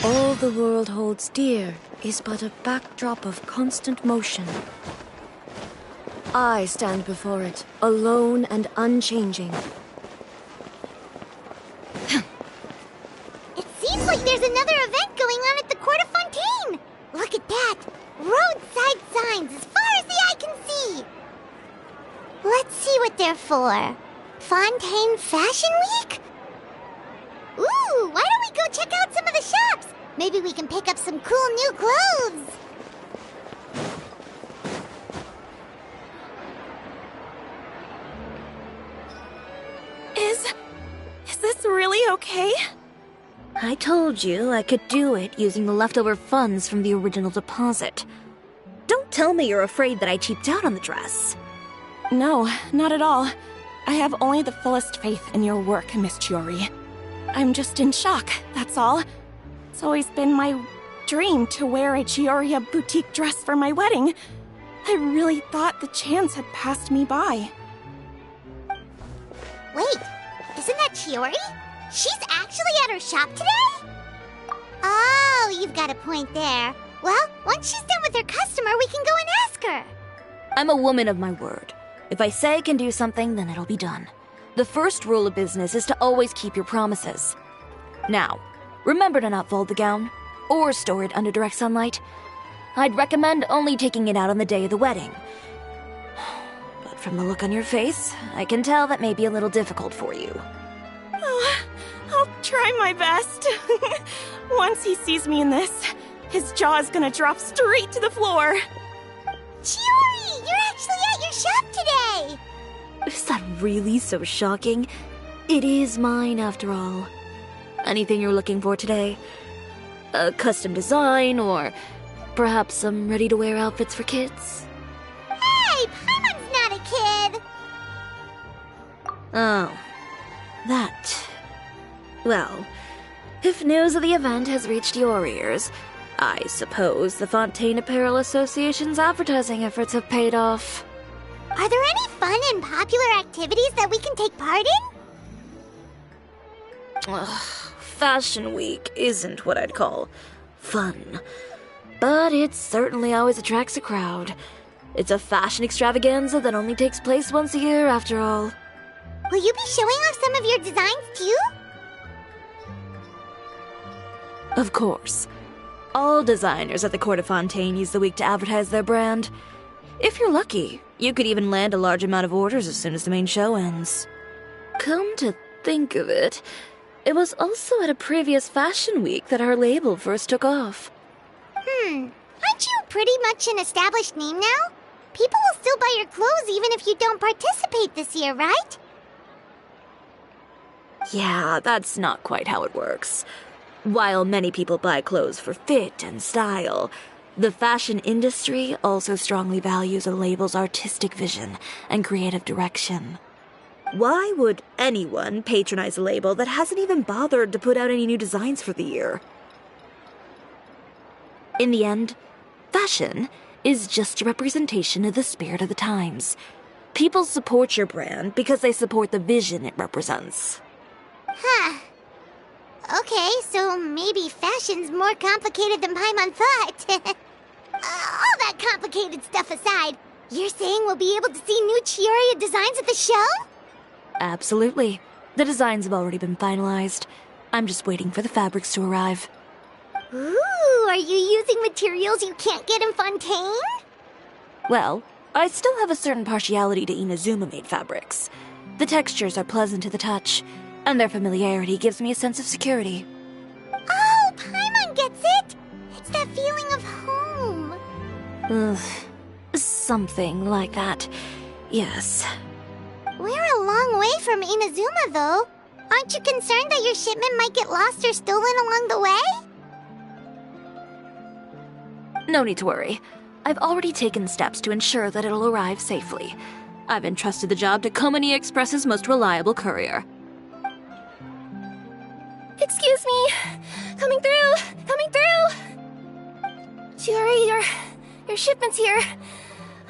All the world holds dear is but a backdrop of constant motion. I stand before it, alone and unchanging. It seems like there's another event going on at the Court of Fontaine! Look at that! Roadside signs as far as the eye can see! Let's see what they're for. Fontaine Fashion Week? Ooh, why don't we go check out some of the shops? Maybe we can pick up some cool new clothes! Is this really okay? I told you I could do it using the leftover funds from the original deposit. Don't tell me you're afraid that I cheaped out on the dress. No, not at all. I have only the fullest faith in your work, Miss Chiori. I'm just in shock, that's all. It's always been my dream to wear a Chioria boutique dress for my wedding. I really thought the chance had passed me by. Wait, isn't that Chiori? She's actually at her shop today? Oh, you've got a point there. Well, once she's done with her customer, we can go and ask her. I'm a woman of my word. If I say I can do something, then it'll be done. The first rule of business is to always keep your promises. Now, remember to not fold the gown, or store it under direct sunlight. I'd recommend only taking it out on the day of the wedding. But from the look on your face, I can tell that may be a little difficult for you. Oh, I'll try my best. Once he sees me in this, his jaw is gonna drop straight to the floor. Chiori, you're actually at your shop today! Is that really so shocking? It is mine, after all. Anything you're looking for today? A custom design, or perhaps some ready-to-wear outfits for kids? Hey, Paimon's not a kid! Oh, that. Well, if news of the event has reached your ears, I suppose the Fontaine Apparel Association's advertising efforts have paid off. Are there any fun and popular activities that we can take part in? Ugh, Fashion Week isn't what I'd call fun. But it certainly always attracts a crowd. It's a fashion extravaganza that only takes place once a year, after all. Will you be showing off some of your designs, too? Of course. All designers at the Court of Fontaine use the week to advertise their brand. If you're lucky, you could even land a large amount of orders as soon as the main show ends. Come to think of it, it was also at a previous fashion week that our label first took off. Aren't you pretty much an established name now? People will still buy your clothes even if you don't participate this year, right? Yeah, that's not quite how it works. While many people buy clothes for fit and style, the fashion industry also strongly values a label's artistic vision and creative direction. Why would anyone patronize a label that hasn't even bothered to put out any new designs for the year? In the end, fashion is just a representation of the spirit of the times. People support your brand because they support the vision it represents. Huh. Okay, so maybe fashion's more complicated than Paimon thought. All that complicated stuff aside, you're saying we'll be able to see new Chioria designs at the show? Absolutely. The designs have already been finalized. I'm just waiting for the fabrics to arrive. Ooh, are you using materials you can't get in Fontaine? Well, I still have a certain partiality to Inazuma-made fabrics. The textures are pleasant to the touch, and their familiarity gives me a sense of security. Oh, Paimon gets it! It's that feeling of home. Ugh, something like that. Yes. We're a long way from Inazuma, though. Aren't you concerned that your shipment might get lost or stolen along the way? No need to worry. I've already taken steps to ensure that it'll arrive safely. I've entrusted the job to Komani Express's most reliable courier. Excuse me! Coming through! Coming through! Chiori, your shipment's here.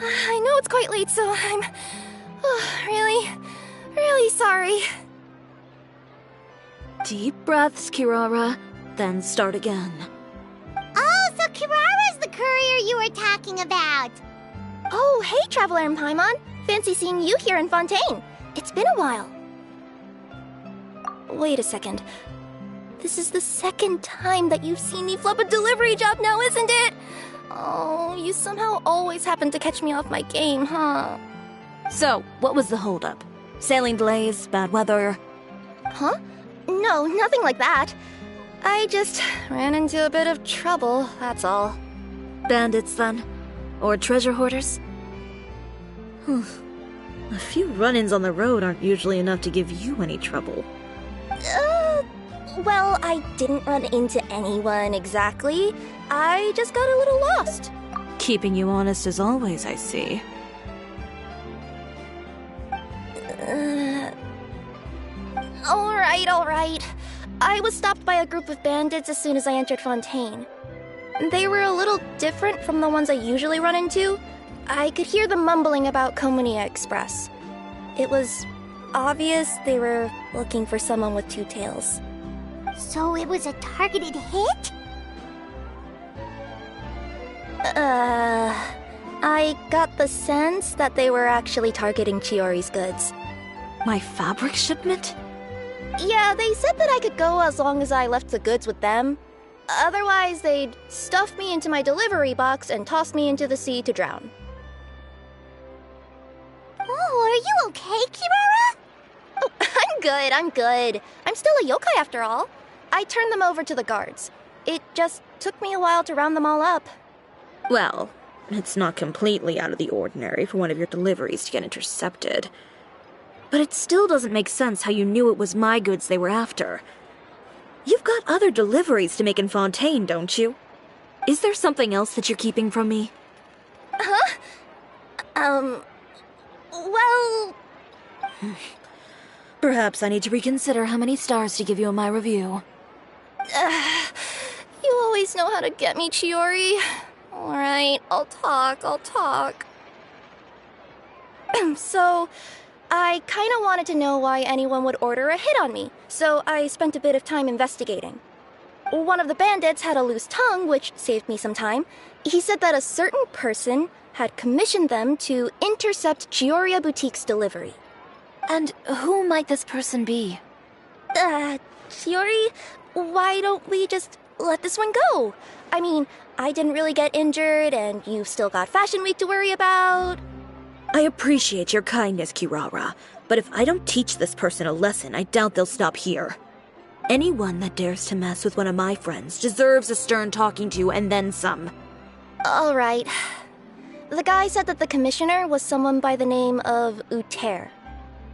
I know it's quite late, so I'm really sorry. Deep breaths, Kirara. then start again. Oh, so Kirara's the courier you were talking about. Oh, hey, Traveler and Paimon. Fancy seeing you here in Fontaine. It's been a while. Wait a second. This is the second time that you've seen me flub a delivery job now, isn't it? Oh, you somehow always happen to catch me off my game, huh? So, what was the holdup? Sailing delays, bad weather? Huh? No, nothing like that. I just ran into a bit of trouble, that's all. Bandits, then? Or treasure hoarders? A few run-ins on the road aren't usually enough to give you any trouble. Well, I didn't run into anyone exactly. I just got a little lost. Keeping you honest as always, I see. Alright. I was stopped by a group of bandits as soon as I entered Fontaine. They were a little different from the ones I usually run into. I could hear them mumbling about Komunia Express. It was obvious they were looking for someone with two tails. So it was a targeted hit? I got the sense that they were actually targeting Chiori's goods. My fabric shipment? Yeah, they said that I could go as long as I left the goods with them. Otherwise, they'd stuff me into my delivery box and toss me into the sea to drown. Oh, are you okay, Kirara? Oh, I'm good. I'm still a yokai after all. I turned them over to the guards. It just took me a while to round them all up. Well, it's not completely out of the ordinary for one of your deliveries to get intercepted. But it still doesn't make sense how you knew it was my goods they were after. You've got other deliveries to make in Fontaine, don't you? Is there something else that you're keeping from me? Huh? Well... Perhaps I need to reconsider how many stars to give you in my review. You always know how to get me, Chiori. Alright, I'll talk. So, I kinda wanted to know why anyone would order a hit on me, so I spent a bit of time investigating. One of the bandits had a loose tongue, which saved me some time. He said that a certain person had commissioned them to intercept Cisoria Boutique's delivery. And who might this person be? Chiori, why don't we just let this one go? I mean, I didn't really get injured, and you've still got Fashion Week to worry about. I appreciate your kindness, Kirara, but if I don't teach this person a lesson, I doubt they'll stop here. Anyone that dares to mess with one of my friends deserves a stern talking to and then some. Alright. The guy said that the commissioner was someone by the name of Uter.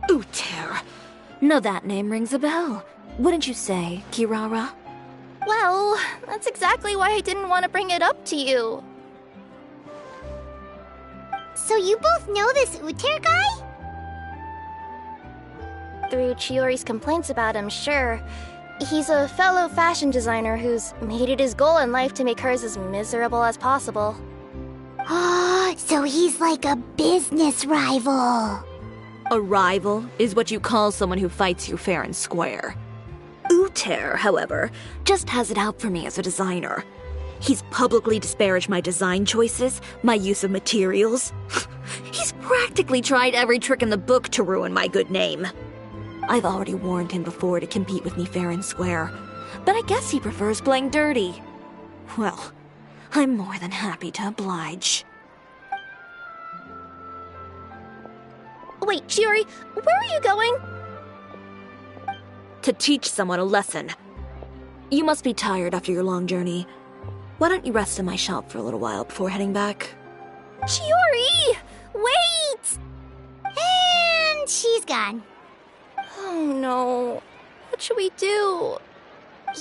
Uter. Now that name rings a bell. Wouldn't you say, Kirara? Well, that's exactly why I didn't want to bring it up to you. So you both know this Uter guy? Through Chiori's complaints about him, sure. He's a fellow fashion designer who's made it his goal in life to make hers as miserable as possible. Oh, so he's like a business rival. A rival is what you call someone who fights you fair and square. Uter, however, just has it out for me as a designer. He's publicly disparaged my design choices, my use of materials. He's practically tried every trick in the book to ruin my good name. I've already warned him before to compete with me fair and square, but I guess he prefers playing dirty. Well, I'm more than happy to oblige. Wait, Chiori, where are you going? To teach someone a lesson. You must be tired after your long journey. Why don't you rest in my shop for a little while before heading back? Chiori! Wait! And she's gone. Oh no. What should we do?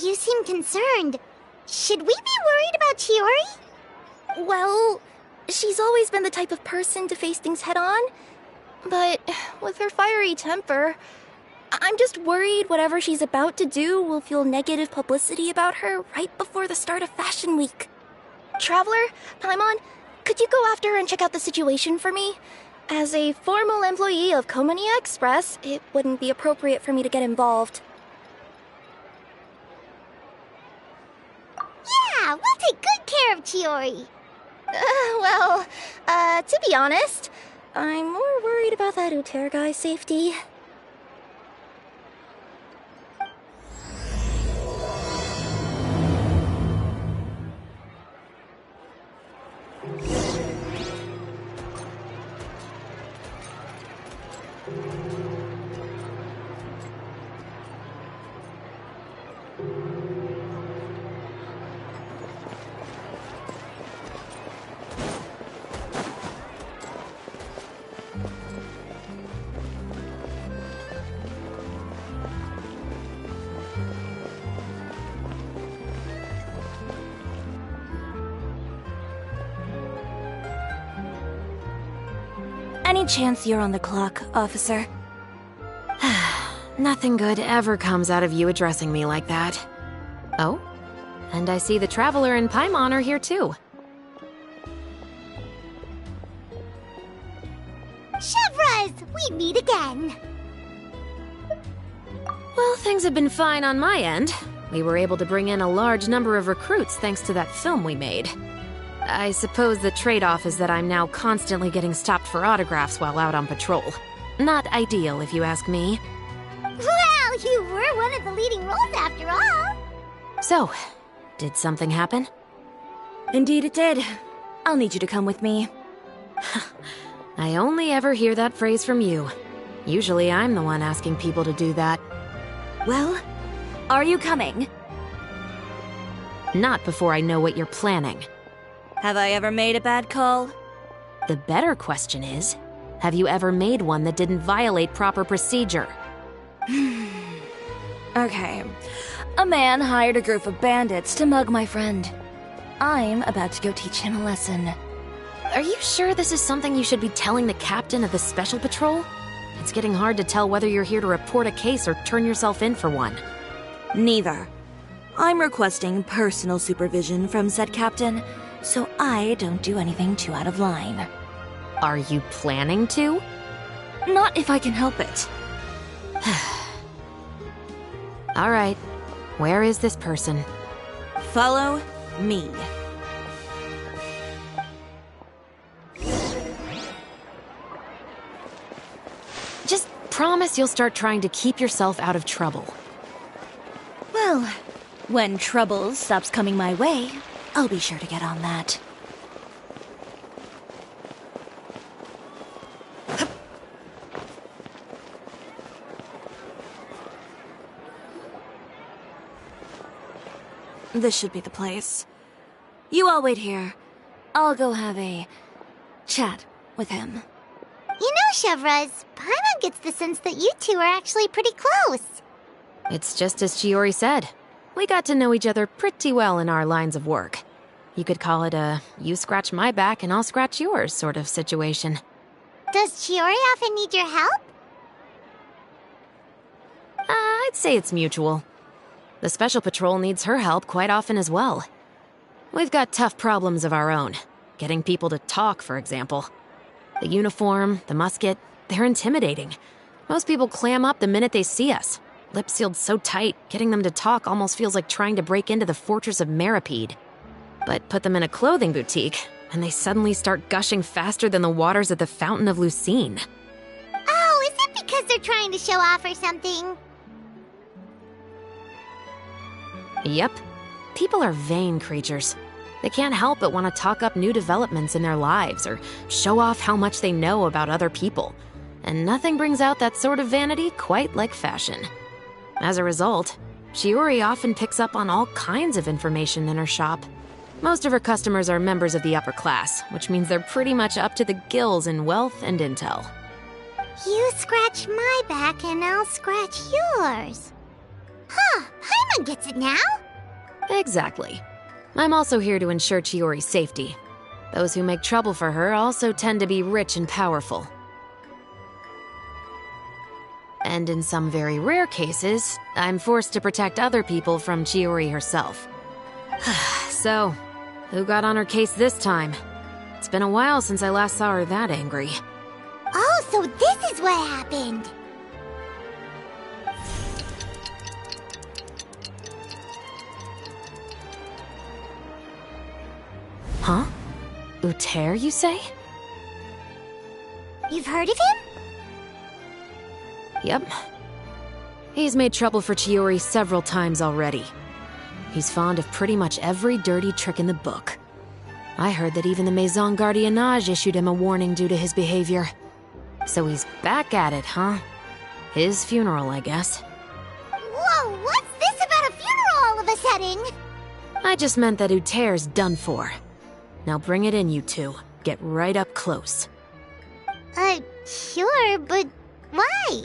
You seem concerned. Should we be worried about Chiori? Well, she's always been the type of person to face things head on. But with her fiery temper, I'm just worried whatever she's about to do will fuel negative publicity about her right before the start of Fashion Week. Traveler, Paimon, could you go after her and check out the situation for me? As a formal employee of Komunia Express, it wouldn't be appropriate for me to get involved. of Chiori? To be honest, I'm more worried about that Uter guy's safety. Any chance you're on the clock, officer? Nothing good ever comes out of you addressing me like that. Oh, and I see the Traveler and Paimon are here too. Chevras, we meet again. Well, things have been fine on my end. We were able to bring in a large number of recruits thanks to that film we made. I suppose the trade-off is that I'm now constantly getting stopped for autographs while out on patrol. Not ideal, if you ask me. Well, you were one of the leading roles after all. So, did something happen? Indeed it did. I'll need you to come with me. I only ever hear that phrase from you. Usually I'm the one asking people to do that. Well, are you coming? Not before I know what you're planning. Have I ever made a bad call? The better question is, have you ever made one that didn't violate proper procedure? Okay. A man hired a group of bandits to mug my friend. I'm about to go teach him a lesson. Are you sure this is something you should be telling the captain of the Special Patrol? It's getting hard to tell whether you're here to report a case or turn yourself in for one. Neither. I'm requesting personal supervision from said captain, so I don't do anything too out of line. Are you planning to? Not if I can help it. All right. Where is this person? Follow me. Just promise you'll start trying to keep yourself out of trouble. Well, when trouble stops coming my way, I'll be sure to get on that. This should be the place. You all wait here. I'll go have a chat with him. You know, Chevras, Paimon gets the sense that you two are actually pretty close. It's just as Chiori said. We got to know each other pretty well in our lines of work. You could call it a you scratch my back and I'll scratch yours sort of situation. Does Chiori often need your help? I'd say it's mutual. The Special Patrol needs her help quite often as well. We've got tough problems of our own. Getting people to talk, for example. The uniform, the musket, they're intimidating. Most people clam up the minute they see us. Lips sealed so tight, getting them to talk almost feels like trying to break into the fortress of Meripede. But put them in a clothing boutique, and they suddenly start gushing faster than the waters at the Fountain of Lucine. Oh, is it because they're trying to show off or something? Yep. People are vain creatures. They can't help but want to talk up new developments in their lives or show off how much they know about other people. And nothing brings out that sort of vanity quite like fashion. As a result, Chiori often picks up on all kinds of information in her shop. Most of her customers are members of the upper class, which means they're pretty much up to the gills in wealth and intel. You scratch my back and I'll scratch yours. Huh, Paimon gets it now? Exactly. I'm also here to ensure Chiori's safety. Those who make trouble for her also tend to be rich and powerful. And in some very rare cases, I'm forced to protect other people from Chiori herself. So, who got on her case this time? It's been a while since I last saw her that angry. Oh, so this is what happened. Huh? Uter, you say? You've heard of him? Yep. He's made trouble for Chiori several times already. He's fond of pretty much every dirty trick in the book. I heard that even the Maison Gardiennage issued him a warning due to his behavior. So he's back at it, huh? His funeral, I guess. Whoa, what's this about a funeral all of a sudden? I just meant that Uter's done for. Now bring it in, you two. Get right up close. Sure, but why?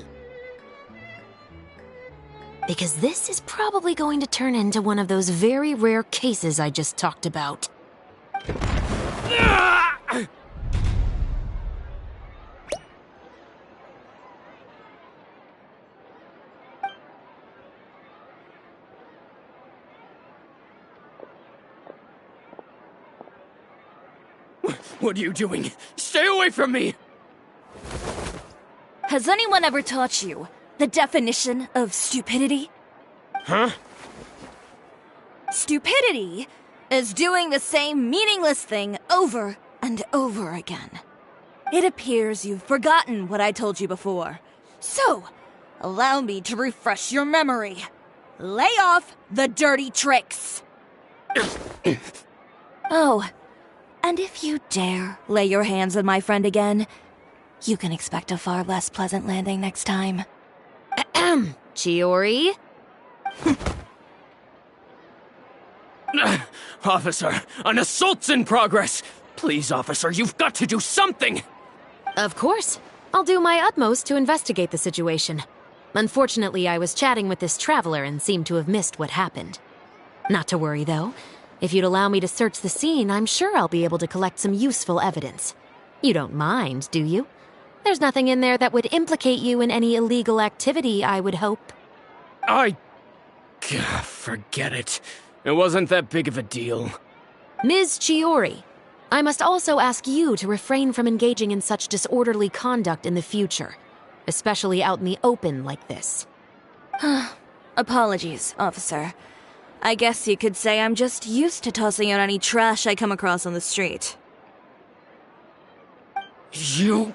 Because this is probably going to turn into one of those very rare cases I just talked about. What are you doing? Stay away from me! Has anyone ever taught you the definition of stupidity? Huh? Stupidity is doing the same meaningless thing over and over again. It appears you've forgotten what I told you before. So, allow me to refresh your memory. Lay off the dirty tricks. Oh, and if you dare lay your hands on my friend again, you can expect a far less pleasant landing next time. Ahem. Chiori? Officer, an assault's in progress! Please, officer, you've got to do something! Of course. I'll do my utmost to investigate the situation. Unfortunately, I was chatting with this traveler and seemed to have missed what happened. Not to worry, though. If you'd allow me to search the scene, I'm sure I'll be able to collect some useful evidence. You don't mind, do you? There's nothing in there that would implicate you in any illegal activity, I would hope. Forget it. It wasn't that big of a deal. Ms. Chiori, I must also ask you to refrain from engaging in such disorderly conduct in the future, especially out in the open like this. Apologies, officer. I guess you could say I'm just used to tossing out any trash I come across on the street. You...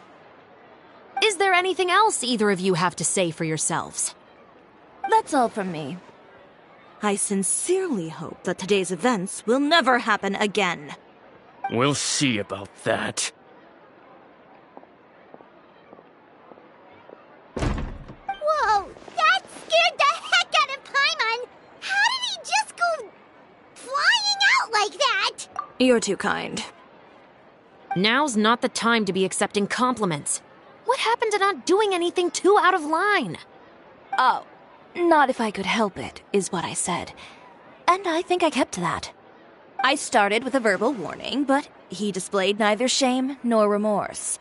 Is there anything else either of you have to say for yourselves? That's all from me. I sincerely hope that today's events will never happen again. We'll see about that. Whoa, that scared the heck out of Paimon! How did he just go flying out like that? You're too kind. Now's not the time to be accepting compliments. What happened to not doing anything too out of line? Oh, not if I could help it, is what I said. And I think I kept to that. I started with a verbal warning, but he displayed neither shame nor remorse.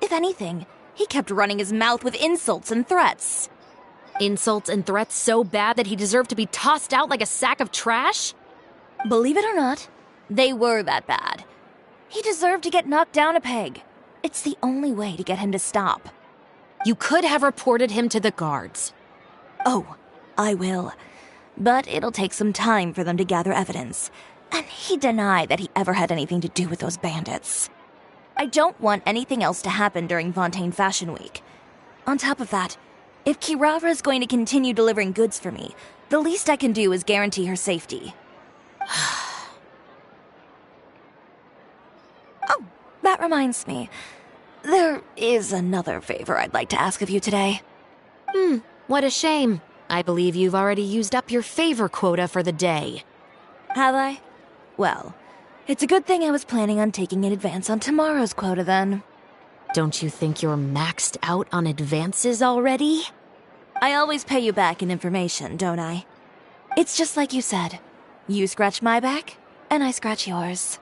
If anything, he kept running his mouth with insults and threats. Insults and threats so bad that he deserved to be tossed out like a sack of trash? Believe it or not, they were that bad. He deserved to get knocked down a peg. It's the only way to get him to stop. You could have reported him to the guards. Oh, I will. But it'll take some time for them to gather evidence. And he denied that he ever had anything to do with those bandits. I don't want anything else to happen during Fontaine Fashion Week. On top of that, if Kirara is going to continue delivering goods for me, the least I can do is guarantee her safety. Oh, that reminds me. There is another favor I'd like to ask of you today. What a shame. I believe you've already used up your favor quota for the day. Have I? Well, it's a good thing I was planning on taking an advance on tomorrow's quota then. Don't you think you're maxed out on advances already? I always pay you back in information, don't I? It's just like you said. You scratch my back, and I scratch yours.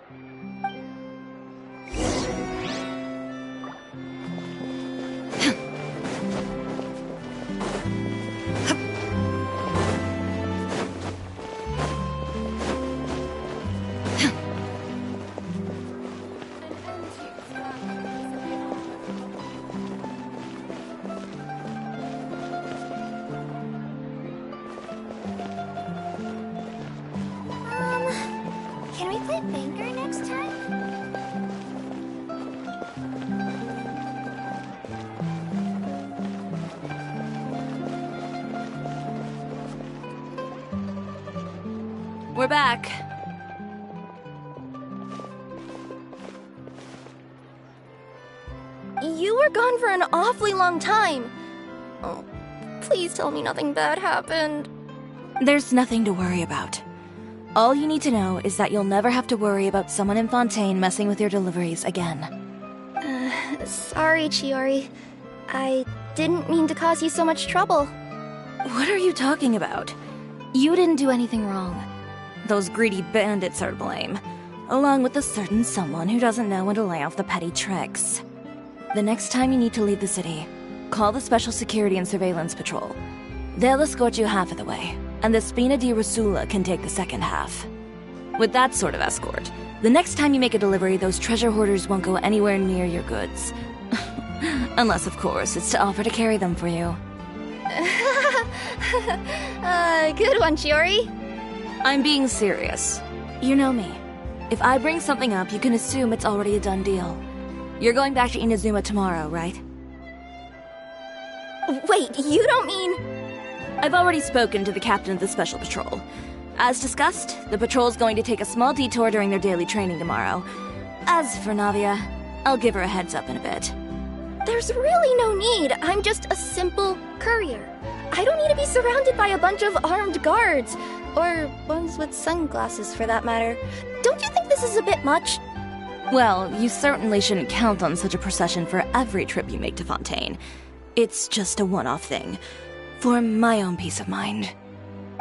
Can we play Banker next time? We're back. You were gone for an awfully long time. Oh, please tell me nothing bad happened. There's nothing to worry about. All you need to know is that you'll never have to worry about someone in Fontaine messing with your deliveries again. Sorry, Chiori. I didn't mean to cause you so much trouble. What are you talking about? You didn't do anything wrong. Those greedy bandits are to blame, along with a certain someone who doesn't know when to lay off the petty tricks. The next time you need to leave the city, call the Special Security and Surveillance Patrol. They'll escort you half of the way, and the Spina di Rusula can take the second half. With that sort of escort, the next time you make a delivery, those treasure hoarders won't go anywhere near your goods. Unless, of course, it's to offer to carry them for you. Good one, Chiori. I'm being serious. You know me. If I bring something up, you can assume it's already a done deal. You're going back to Inazuma tomorrow, right? Wait, you don't mean... I've already spoken to the captain of the Special Patrol. As discussed, the patrol's going to take a small detour during their daily training tomorrow. As for Navia, I'll give her a heads up in a bit. There's really no need. I'm just a simple courier. I don't need to be surrounded by a bunch of armed guards. Or ones with sunglasses, for that matter. Don't you think this is a bit much? Well, you certainly shouldn't count on such a procession for every trip you make to Fontaine. It's just a one-off thing, for my own peace of mind.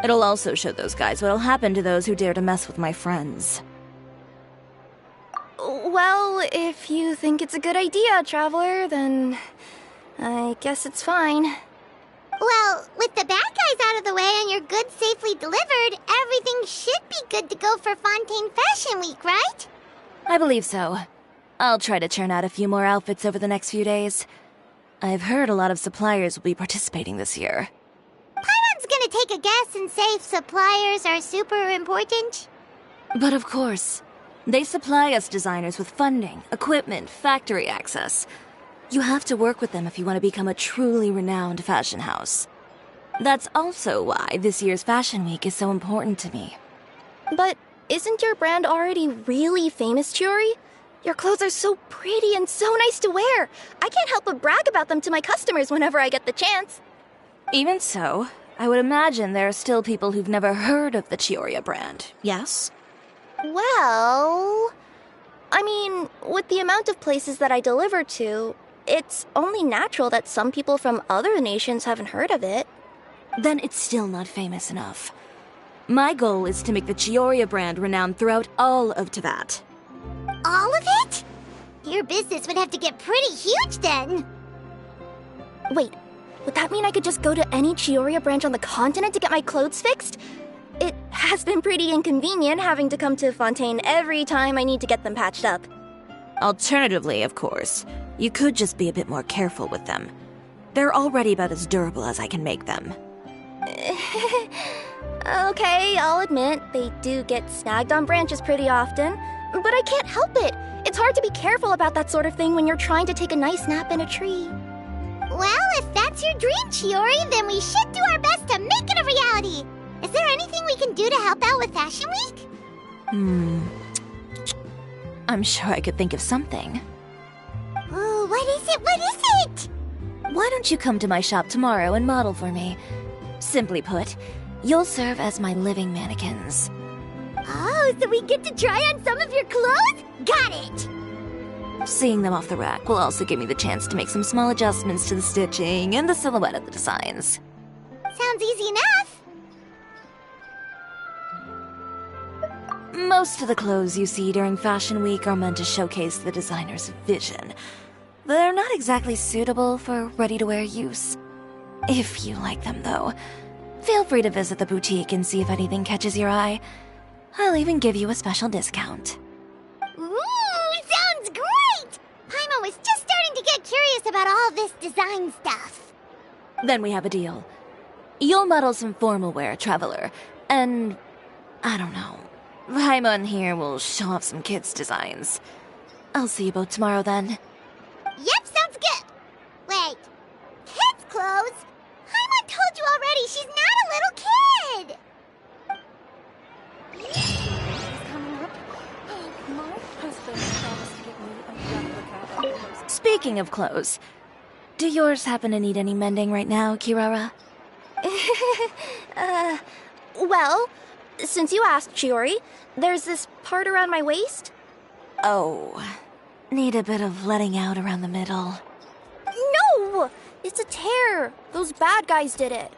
It'll also show those guys what'll happen to those who dare to mess with my friends. Well, if you think it's a good idea, Traveler, then I guess it's fine. Well, with the bad guys out of the way and your goods safely delivered, everything should be good to go for Fontaine Fashion Week, right? I believe so. I'll try to churn out a few more outfits over the next few days. I've heard a lot of suppliers will be participating this year. Paimon's gonna take a guess and say suppliers are super important. But of course, they supply us designers with funding, equipment, factory access. You have to work with them if you want to become a truly renowned fashion house. That's also why this year's Fashion Week is so important to me. But isn't your brand already really famous, Chiori? Your clothes are so pretty and so nice to wear. I can't help but brag about them to my customers whenever I get the chance. Even so, I would imagine there are still people who've never heard of the Cisoria brand, yes? Well... I mean, with the amount of places that I deliver to, it's only natural that some people from other nations haven't heard of it. Then it's still not famous enough. My goal is to make the Cisoria brand renowned throughout all of Teyvat. All of it? Your business would have to get pretty huge then. Wait, would that mean I could just go to any Cisoria branch on the continent to get my clothes fixed? It has been pretty inconvenient having to come to Fontaine every time I need to get them patched up. Alternatively, of course, you could just be a bit more careful with them. They're already about as durable as I can make them. Okay, I'll admit, they do get snagged on branches pretty often, but I can't help it. It's hard to be careful about that sort of thing when you're trying to take a nice nap in a tree. Well, if that's your dream, Chiori, then we should do our best to make it a reality. Is there anything we can do to help out with Fashion Week? I'm sure I could think of something. Ooh, what is it? What is it? Why don't you come to my shop tomorrow and model for me? Simply put, you'll serve as my living mannequins. Oh, so we get to try on some of your clothes? Got it! Seeing them off the rack will also give me the chance to make some small adjustments to the stitching and the silhouette of the designs. Sounds easy enough. Most of the clothes you see during Fashion Week are meant to showcase the designer's vision. They're not exactly suitable for ready-to-wear use. If you like them, though, feel free to visit the boutique and see if anything catches your eye. I'll even give you a special discount. Ooh, sounds great! Paimon was just starting to get curious about all this design stuff. Then we have a deal. You'll model some formal wear, Traveler, and... I don't know. Paimon here will show off some kids' designs. I'll see you both tomorrow then. Yep, sounds good. Wait, kids' clothes? Paimon told you already she's not a little kid. Speaking of clothes, do yours happen to need any mending right now, Kirara? Well, since you asked, Chiori, there's this part around my waist. Oh, need a bit of letting out around the middle. No! It's a tear. Those bad guys did it.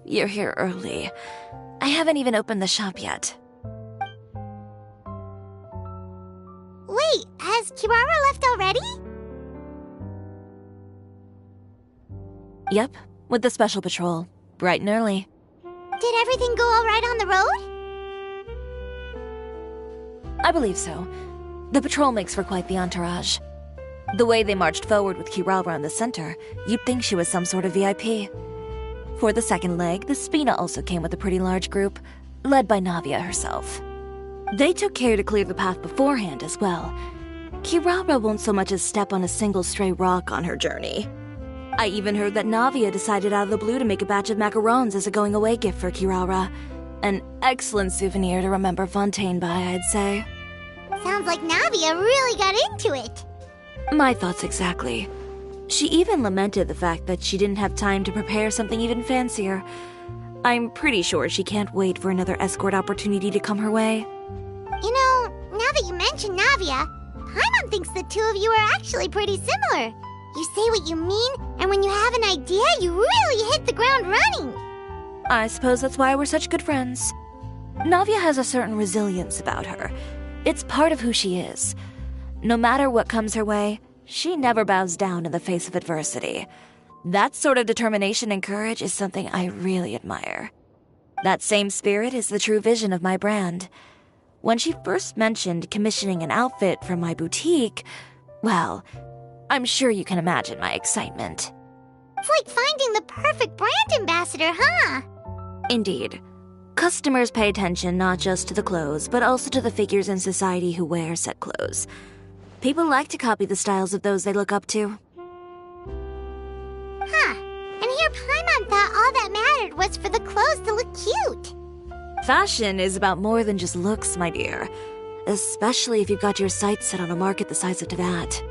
You're here early. I haven't even opened the shop yet. Wait, has Kirara left already? Yep, with the special patrol. Bright and early. Did everything go all right on the road? I believe so. The patrol makes for quite the entourage. The way they marched forward with Kirara in the center, you'd think she was some sort of VIP. For the second leg, the Spina also came with a pretty large group, led by Navia herself. They took care to clear the path beforehand as well. Kirara won't so much as step on a single stray rock on her journey. I even heard that Navia decided out of the blue to make a batch of macarons as a going-away gift for Kirara. An excellent souvenir to remember Fontaine by, I'd say. Sounds like Navia really got into it. My thoughts exactly. She even lamented the fact that she didn't have time to prepare something even fancier. I'm pretty sure she can't wait for another escort opportunity to come her way. You know, now that you mention Navia, Paimon thinks the two of you are actually pretty similar. You say what you mean, and when you have an idea, you really hit the ground running. I suppose that's why we're such good friends. Navia has a certain resilience about her. It's part of who she is. No matter what comes her way, she never bows down in the face of adversity. That sort of determination and courage is something I really admire. That same spirit is the true vision of my brand. When she first mentioned commissioning an outfit from my boutique, well, I'm sure you can imagine my excitement. It's like finding the perfect brand ambassador, huh? Indeed. Customers pay attention not just to the clothes, but also to the figures in society who wear said clothes. People like to copy the styles of those they look up to. Huh. And here Paimon thought all that mattered was for the clothes to look cute. Fashion is about more than just looks, my dear. Especially if you've got your sights set on a market the size of Teyvat.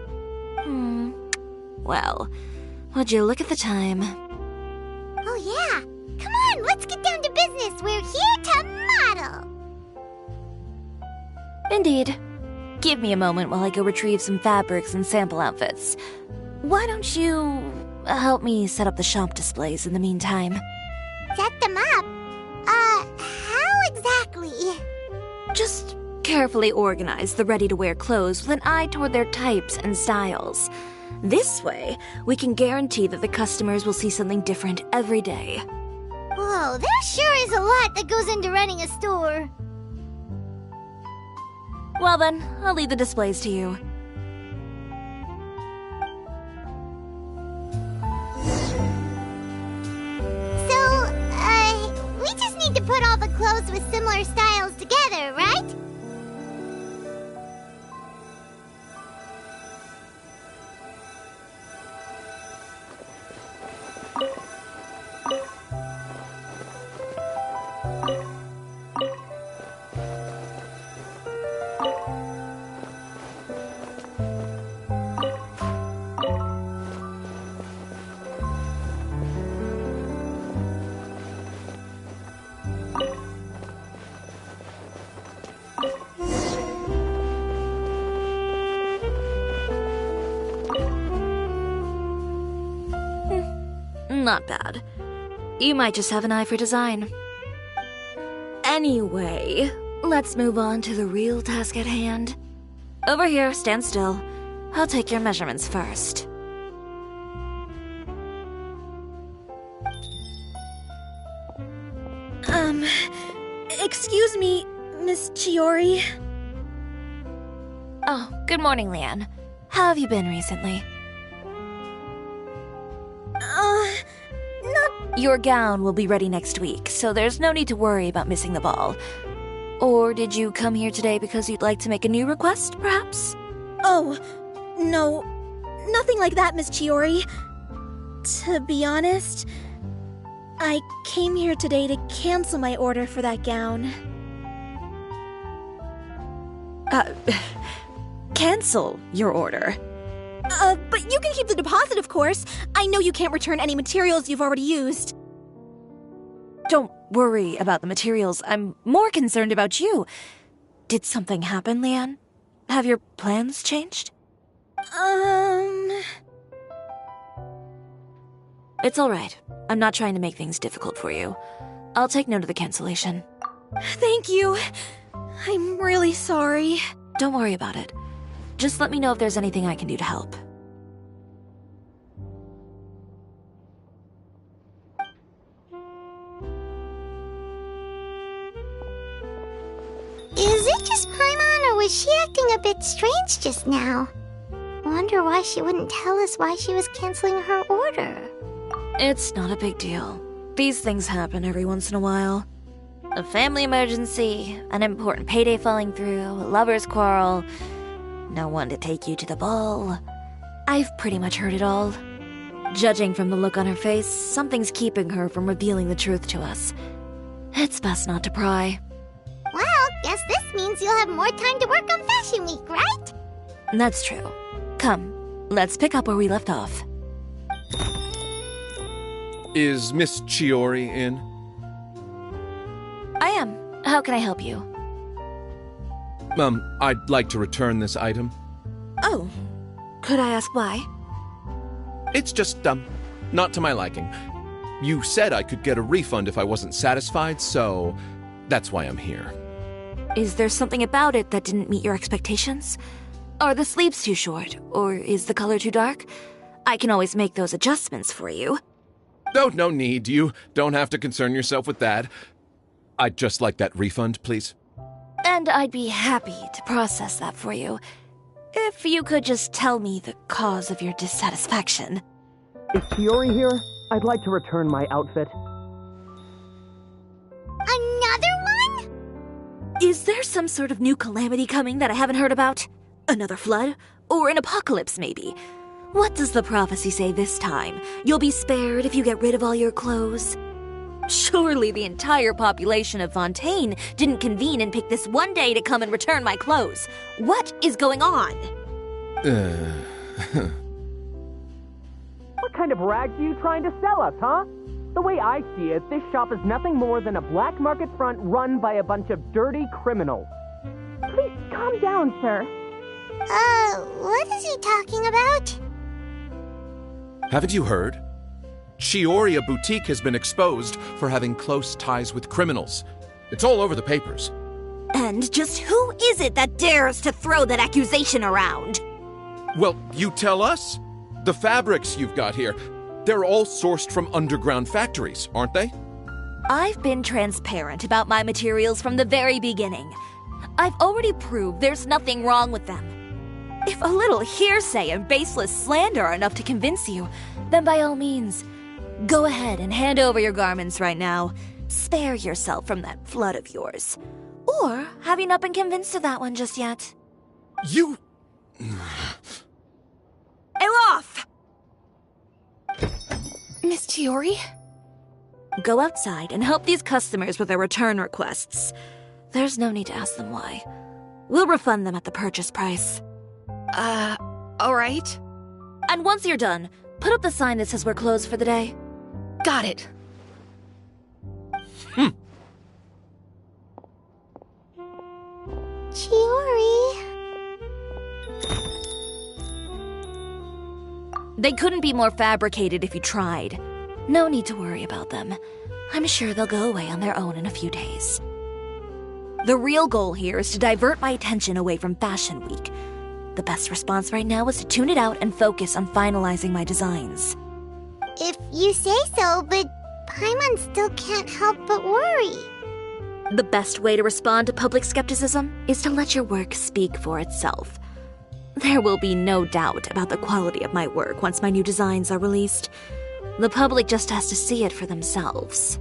Well, would you look at the time? Oh yeah. Come on, let's get down to business. We're here to model. Indeed. Give me a moment while I go retrieve some fabrics and sample outfits. Why don't you help me set up the shop displays in the meantime? Set them up? How exactly? Just carefully organize the ready-to-wear clothes with an eye toward their types and styles. This way, we can guarantee that the customers will see something different every day. Whoa, there sure is a lot that goes into running a store. Well then, I'll leave the displays to you. So, we just need to put all the clothes with similar styles together, right? Not bad. You might just have an eye for design. Anyway, let's move on to the real task at hand. Over here, stand still. I'll take your measurements first. Excuse Excuse me, Miss Chiori. Oh, good morning, Leanne. How have you been recently? Not... Your gown will be ready next week, so there's no need to worry about missing the ball. Or did you come here today because you'd like to make a new request, perhaps? Oh, no. Nothing like that, Miss Chiori. To be honest, I came here today to cancel my order for that gown. Cancel your order? But you can keep the deposit, of course. I know you can't return any materials you've already used. Don't worry about the materials. I'm more concerned about you. Did something happen, Leanne? Have your plans changed? It's all right. I'm not trying to make things difficult for you. I'll take note of the cancellation. Thank you. I'm really sorry. Don't worry about it. Just let me know if there's anything I can do to help. Is it just Paimon, or was she acting a bit strange just now? Wonder why she wouldn't tell us why she was canceling her order. It's not a big deal. These things happen every once in a while. A family emergency, an important payday falling through, a lover's quarrel, no one to take you to the ball. I've pretty much heard it all. Judging from the look on her face, something's keeping her from revealing the truth to us. It's best not to pry. Well, guess this means you'll have more time to work on Fashion Week, right? That's true. Come, let's pick up where we left off. Is Miss Chiori in? I am. How can I help you? I'd like to return this item. Oh. Could I ask why? It's just, not to my liking. You said I could get a refund if I wasn't satisfied, so that's why I'm here. Is there something about it that didn't meet your expectations? Are the sleeves too short, or is the color too dark? I can always make those adjustments for you. No need. You don't have to concern yourself with that. I'd just like that refund, please. And I'd be happy to process that for you. If you could just tell me the cause of your dissatisfaction. Is Chiori here? I'd like to return my outfit. Another one? Is there some sort of new calamity coming that I haven't heard about? Another flood? Or an apocalypse, maybe? What does the prophecy say this time? You'll be spared if you get rid of all your clothes? Surely the entire population of Fontaine didn't convene and pick this one day to come and return my clothes. What is going on? What kind of rags are you trying to sell us, huh? The way I see it, this shop is nothing more than a black market front run by a bunch of dirty criminals. Please calm down, sir. What is he talking about? Haven't you heard? Cisoria Boutique has been exposed for having close ties with criminals. It's all over the papers. And just who is it that dares to throw that accusation around? Well, you tell us. The fabrics you've got here, they're all sourced from underground factories, aren't they? I've been transparent about my materials from the very beginning. I've already proved there's nothing wrong with them. If a little hearsay and baseless slander are enough to convince you, then by all means, go ahead and hand over your garments right now. Spare yourself from that flood of yours. Or have you not been convinced of that one just yet? You... Elof! Miss Chiori? Go outside and help these customers with their return requests. There's no need to ask them why. We'll refund them at the purchase price. Alright. And once you're done, put up the sign that says we're closed for the day. Got it. Chiori. They couldn't be more fabricated if you tried. No need to worry about them. I'm sure they'll go away on their own in a few days. The real goal here is to divert my attention away from Fashion Week. The best response right now is to tune it out and focus on finalizing my designs. If you say so, but Paimon still can't help but worry. The best way to respond to public skepticism is to let your work speak for itself. There will be no doubt about the quality of my work once my new designs are released. The public just has to see it for themselves.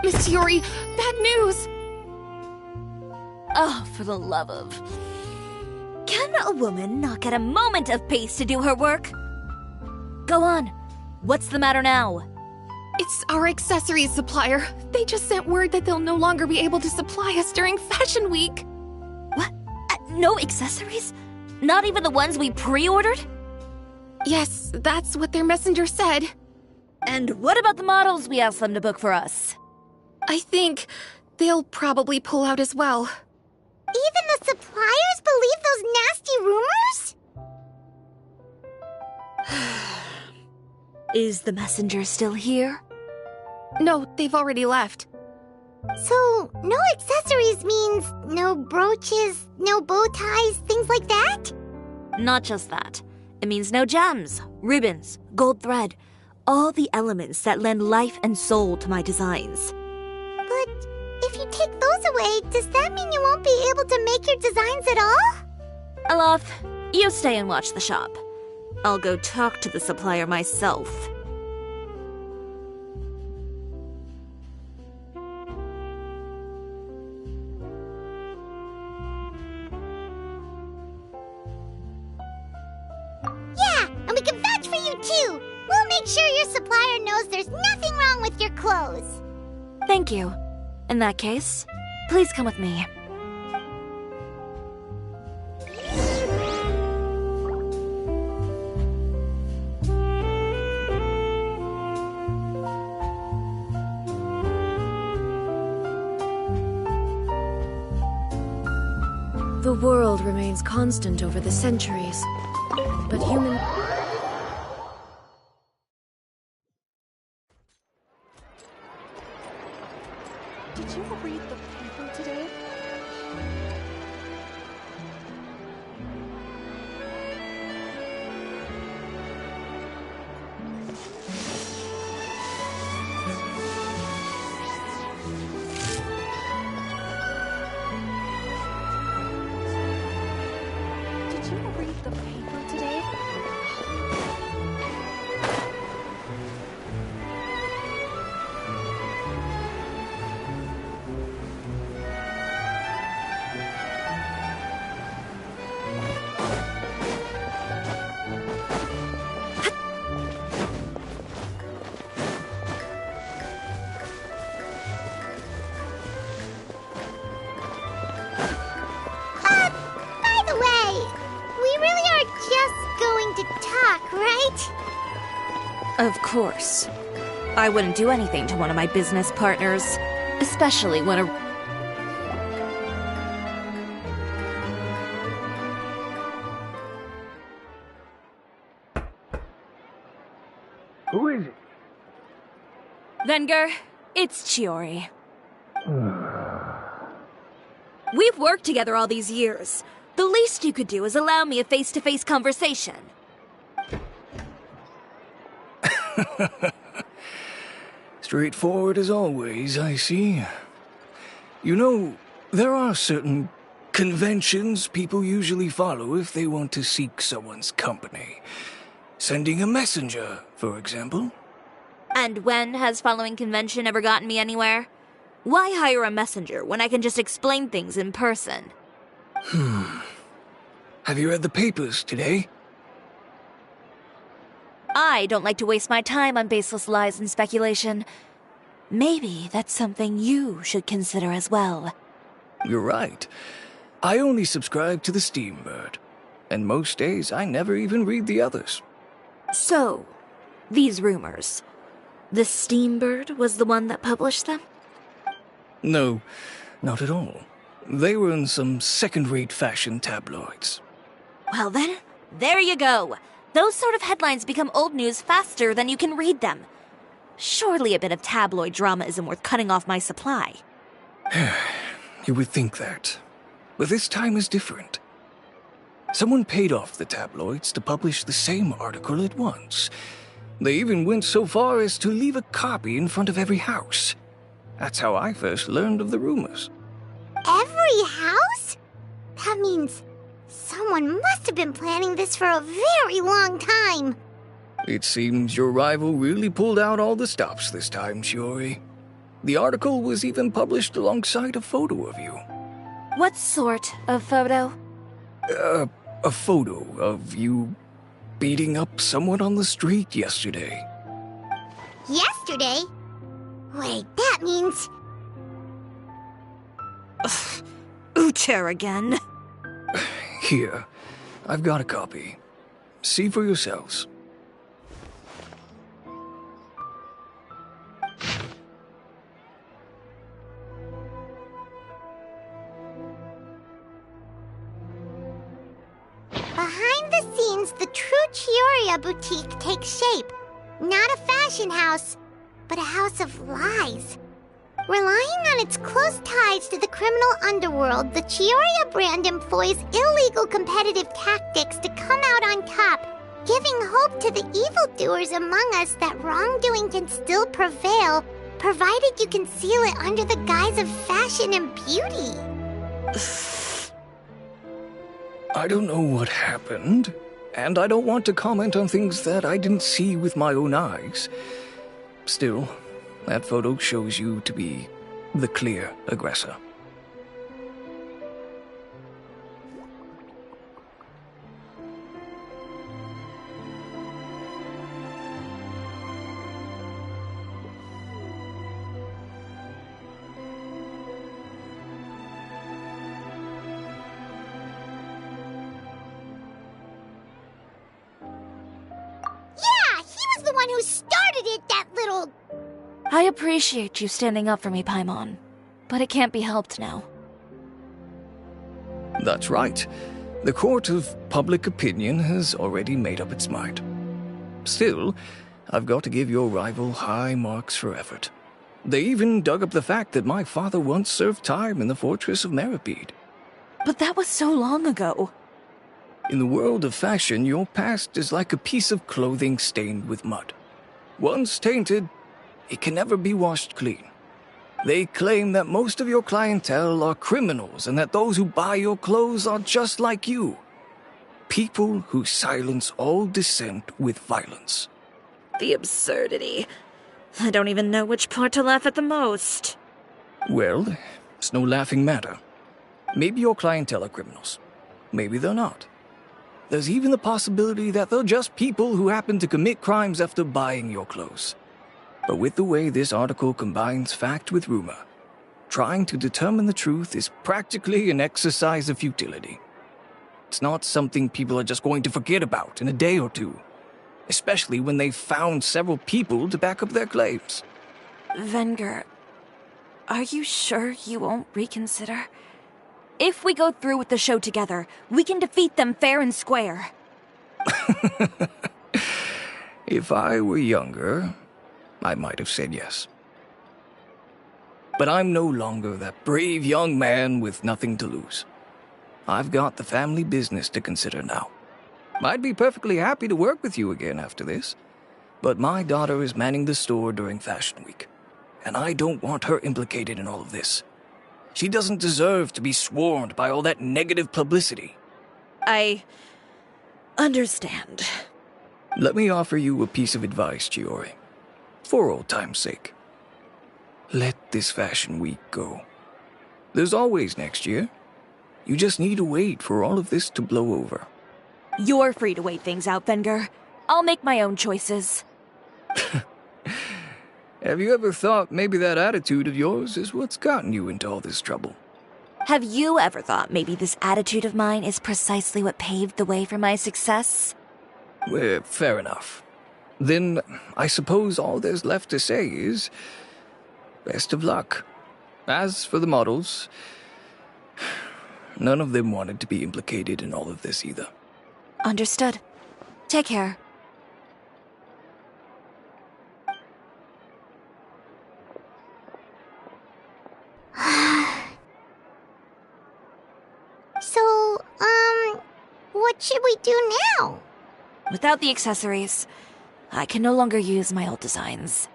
Miss Ciori, bad news! Oh, for the love of... Can a woman not get a moment of peace to do her work? Go on. What's the matter now? It's our accessories supplier. They just sent word that they'll no longer be able to supply us during Fashion Week. What? No accessories? Not even the ones we pre-ordered? Yes, that's what their messenger said. And what about the models we asked them to book for us? I think they'll probably pull out as well. Even the suppliers believe those nasty rumors? Is the messenger still here? No, they've already left. So, no accessories means no brooches, no bow ties, things like that? Not just that. It means no gems, ribbons, gold thread, all the elements that lend life and soul to my designs. But if you take those away, does that mean you won't be able to make your designs at all? Aloth, you stay and watch the shop. I'll go talk to the supplier myself. Yeah, and we can vouch for you too. We'll make sure your supplier knows there's nothing wrong with your clothes. Thank you. In that case, please come with me. The world remains constant over the centuries, but human... Did you read the paper today? Did you read the paper today? By the way, we really are just going to talk, right? Of course. I wouldn't do anything to one of my business partners, especially when a... Who is it? Venger, it's Ciori. We've worked together all these years. The least you could do is allow me a face-to-face conversation. Straightforward as always, I see. You know, there are certain conventions people usually follow if they want to seek someone's company. Sending a messenger, for example. And when has following convention ever gotten me anywhere? Why hire a messenger when I can just explain things in person? Have you read the papers today? I don't like to waste my time on baseless lies and speculation. Maybe that's something you should consider as well. You're right. I only subscribe to the Steambird. And most days I never even read the others. So, these rumors. The Steambird was the one that published them? No, not at all. They were in some second-rate fashion tabloids. Well then, there you go. Those sort of headlines become old news faster than you can read them. Surely a bit of tabloid drama isn't worth cutting off my supply. You would think that. But this time is different. Someone paid off the tabloids to publish the same article at once. They even went so far as to leave a copy in front of every house. That's how I first learned of the rumors. Every house? That means someone must have been planning this for a very long time. It seems your rival really pulled out all the stops this time, Shiori. The article was even published alongside a photo of you. What sort of photo? A photo of you beating up someone on the street yesterday. Yesterday? Wait, that means... Ucher again. Here, I've got a copy. See for yourselves. Behind the scenes, the true Cisoria boutique takes shape. Not a fashion house, but a house of lies. Relying on its close ties to the criminal underworld, the Cisoria brand employs illegal competitive tactics to come out on top, giving hope to the evildoers among us that wrongdoing can still prevail, provided you conceal it under the guise of fashion and beauty. I don't know what happened, and I don't want to comment on things that I didn't see with my own eyes. Still, that photo shows you to be the clear aggressor. Yeah, he was the one who started it, that little... I appreciate you standing up for me, Paimon, but it can't be helped now. That's right. The court of public opinion has already made up its mind. Still, I've got to give your rival high marks for effort. They even dug up the fact that my father once served time in the fortress of Meripede. But that was so long ago. In the world of fashion, your past is like a piece of clothing stained with mud. Once tainted, it can never be washed clean. They claim that most of your clientele are criminals and that those who buy your clothes are just like you. People who silence all dissent with violence. The absurdity. I don't even know which part to laugh at the most. Well, it's no laughing matter. Maybe your clientele are criminals. Maybe they're not. There's even the possibility that they're just people who happen to commit crimes after buying your clothes. But with the way this article combines fact with rumor, trying to determine the truth is practically an exercise of futility. It's not something people are just going to forget about in a day or two, especially when they've found several people to back up their claims. Venger, are you sure you won't reconsider? If we go through with the show together, we can defeat them fair and square. If I were younger, I might have said yes. But I'm no longer that brave young man with nothing to lose. I've got the family business to consider now. I'd be perfectly happy to work with you again after this, but my daughter is manning the store during Fashion Week, and I don't want her implicated in all of this. She doesn't deserve to be swarmed by all that negative publicity. I understand. Let me offer you a piece of advice, Chiori. For old time's sake. Let this Fashion Week go. There's always next year. You just need to wait for all of this to blow over. You're free to wait things out, Venger. I'll make my own choices. Have you ever thought maybe that attitude of yours is what's gotten you into all this trouble? Have you ever thought maybe this attitude of mine is precisely what paved the way for my success? Well, fair enough. Then I suppose all there's left to say is, best of luck. As for the models, none of them wanted to be implicated in all of this either. Understood. Take care. So, what should we do now? Without the accessories, I can no longer use my old designs.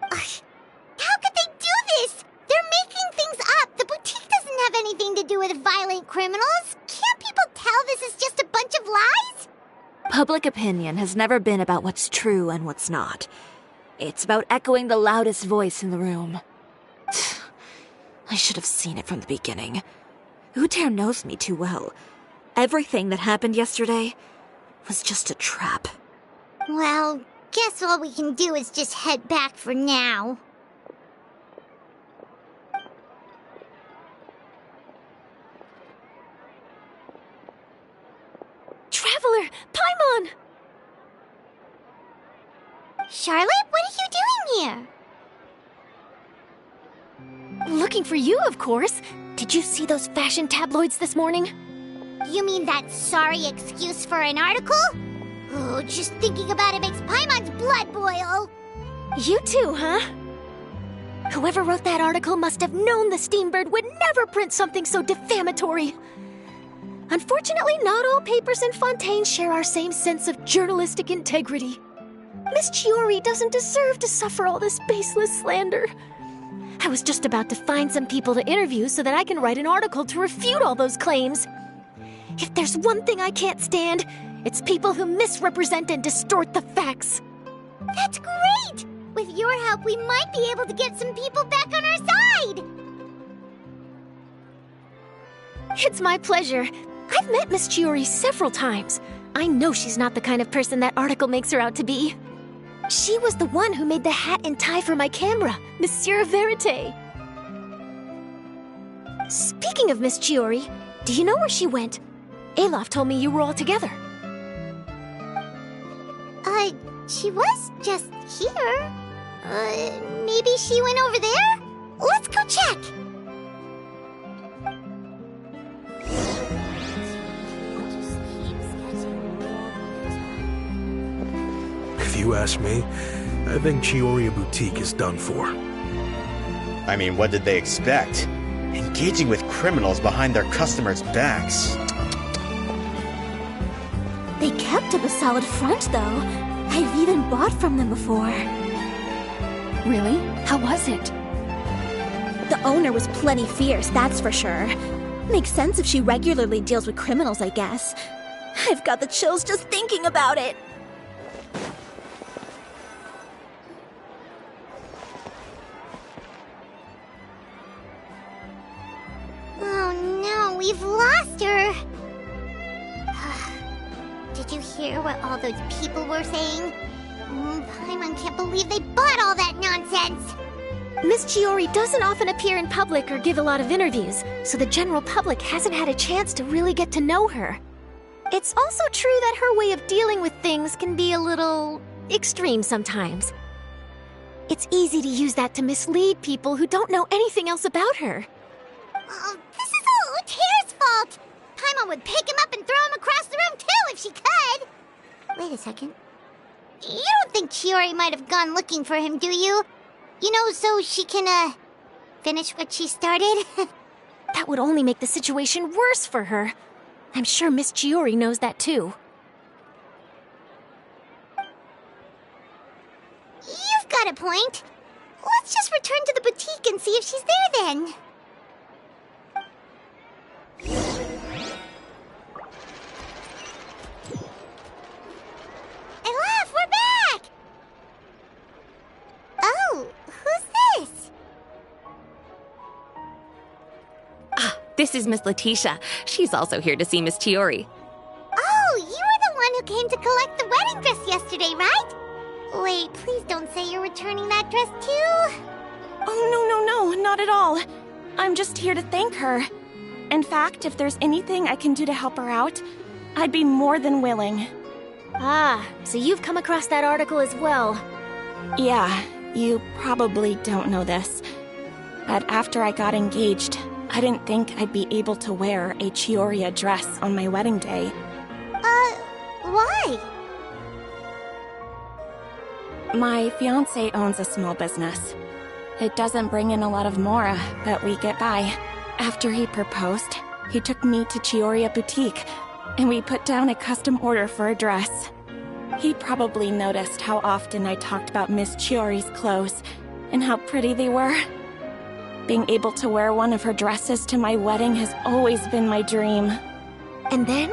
How could they do this? with violent criminals. Can't people tell this is just a bunch of lies? Public opinion has never been about what's true and what's not. It's about echoing the loudest voice in the room. I should have seen it from the beginning. Uter knows me too well. Everything that happened yesterday was just a trap. Well, guess all we can do is just head back for now. Traveler! Paimon! Charlotte, what are you doing here? Looking for you, of course. Did you see those fashion tabloids this morning? You mean that sorry excuse for an article? Oh, just thinking about it makes Paimon's blood boil. You too, huh? Whoever wrote that article must have known the Steambird would never print something so defamatory. Unfortunately, not all papers in Fontaine share our same sense of journalistic integrity. Miss Chiori doesn't deserve to suffer all this baseless slander. I was just about to find some people to interview so that I can write an article to refute all those claims. If there's one thing I can't stand, it's people who misrepresent and distort the facts. That's great! With your help, we might be able to get some people back on our side! It's my pleasure. I've met Miss Chiori several times. I know she's not the kind of person that article makes her out to be. She was the one who made the hat and tie for my camera, Monsieur Verite. Speaking of Miss Chiori, do you know where she went? Alof told me you were all together. She was just here. Maybe she went over there? Let's go check! If you ask me, I think Cisoria Boutique is done for. I mean, what did they expect? Engaging with criminals behind their customers' backs. They kept up a solid front, though. I've even bought from them before. Really? How was it? The owner was plenty fierce, that's for sure. Makes sense if she regularly deals with criminals, I guess. I've got the chills just thinking about it. Oh no, we've lost her! Did you hear what all those people were saying? Paimon can't believe they bought all that nonsense! Miss Chiori doesn't often appear in public or give a lot of interviews, so the general public hasn't had a chance to really get to know her. It's also true that her way of dealing with things can be a little extreme sometimes. It's easy to use that to mislead people who don't know anything else about her. Oh, this is all Uter's fault! Paimon would pick him up and throw him across the room too if she could! Wait a second. You don't think Chiori might have gone looking for him, do you? You know, so she can, finish what she started? That would only make the situation worse for her. I'm sure Miss Chiori knows that too. You've got a point. Let's just return to the boutique and see if she's there then. Alof, we're back! Oh, who's this? This is Miss Letitia. She's also here to see Miss Chiori. Oh, you were the one who came to collect the wedding dress yesterday, right? Wait, please don't say you're returning that dress too. Oh, no, not at all. I'm just here to thank her. In fact, if there's anything I can do to help her out, I'd be more than willing. Ah, so you've come across that article as well. Yeah, you probably don't know this, but after I got engaged, I didn't think I'd be able to wear a Chioria dress on my wedding day. Why? My fiancé owns a small business. It doesn't bring in a lot of mora, but we get by. After he proposed, he took me to Chioria Boutique, and we put down a custom order for a dress. He probably noticed how often I talked about Miss Chiori's clothes, and how pretty they were. Being able to wear one of her dresses to my wedding has always been my dream. And then?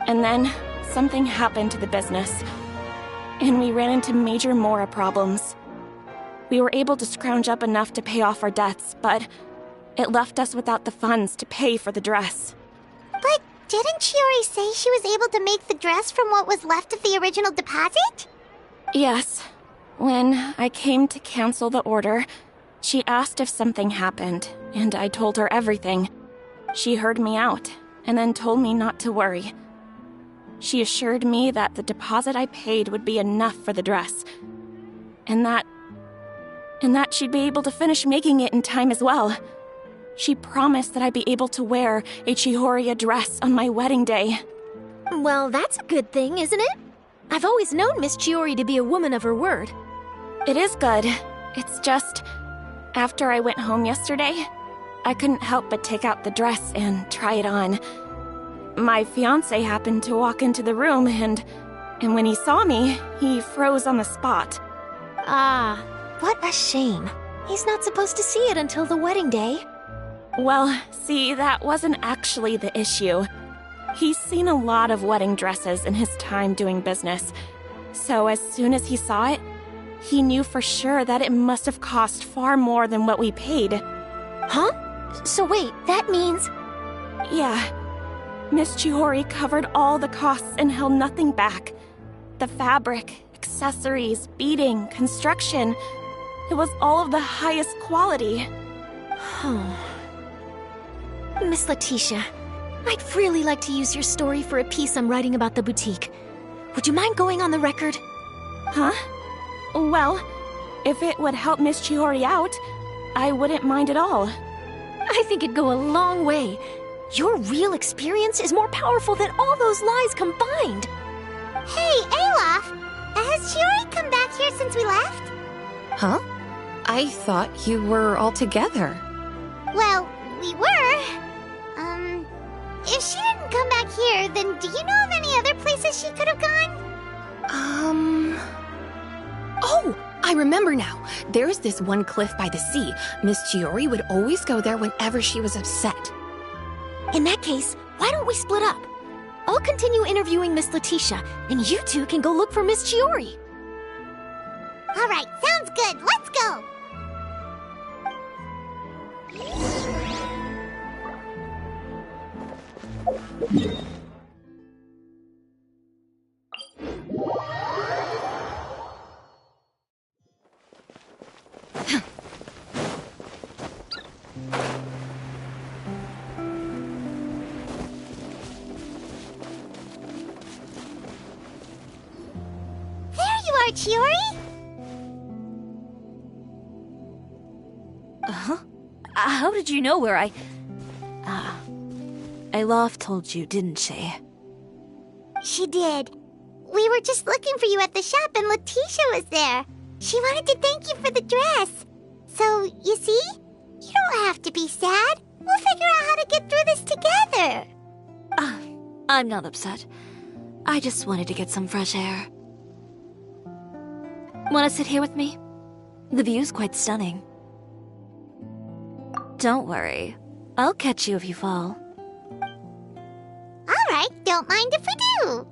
And then, something happened to the business. And we ran into major Mora problems. We were able to scrounge up enough to pay off our debts, but it left us without the funds to pay for the dress. But didn't Chiori say she was able to make the dress from what was left of the original deposit? Yes. When I came to cancel the order, she asked if something happened, and I told her everything. She heard me out, and then told me not to worry. She assured me that the deposit I paid would be enough for the dress, and that she'd be able to finish making it in time as well. She promised that I'd be able to wear a Cisoria dress on my wedding day. Well, that's a good thing, isn't it? I've always known Miss Chiori to be a woman of her word. It is good. It's just, after I went home yesterday, I couldn't help but take out the dress and try it on. My fiancé happened to walk into the room and when he saw me, he froze on the spot. Ah, what a shame. He's not supposed to see it until the wedding day. Well, see, that wasn't actually the issue. He's seen a lot of wedding dresses in his time doing business. So as soon as he saw it, he knew for sure that it must have cost far more than what we paid. Huh? So wait, that means... Yeah. Miss Chiori covered all the costs and held nothing back. The fabric, accessories, beading, construction. It was all of the highest quality. Miss Letitia, I'd really like to use your story for a piece I'm writing about the boutique. Would you mind going on the record? Huh? Well, if it would help Miss Chiori out, I wouldn't mind at all. I think it'd go a long way. Your real experience is more powerful than all those lies combined. Hey, Olaf! Has Chiori come back here since we left? Huh? I thought you were all together. Well, we were. If she didn't come back here, then do you know of any other places she could have gone? Oh, I remember now. There's this one cliff by the sea. Miss Chiori would always go there whenever she was upset. In that case, why don't we split up? I'll continue interviewing Miss Letitia, and you two can go look for Miss Chiori. All right, sounds good. Let's go. Chiori? Uh-huh. How did you know where Olaf told you, didn't she? She did. We were just looking for you at the shop and Letitia was there. She wanted to thank you for the dress. So, you see? You don't have to be sad. We'll figure out how to get through this together. I'm not upset. I just wanted to get some fresh air. Want to sit here with me? The view's quite stunning. Don't worry. I'll catch you if you fall. All right, don't mind if we do.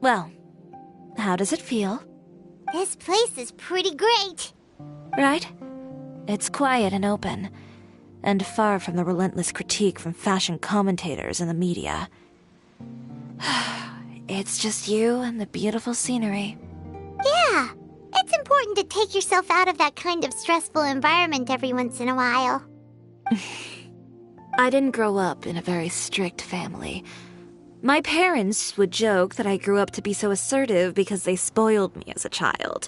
Well, how does it feel? This place is pretty great. Right? It's quiet and open, and far from the relentless critique from fashion commentators and the media. It's just you and the beautiful scenery. Yeah, it's important to take yourself out of that kind of stressful environment every once in a while. I didn't grow up in a very strict family. My parents would joke that I grew up to be so assertive because they spoiled me as a child.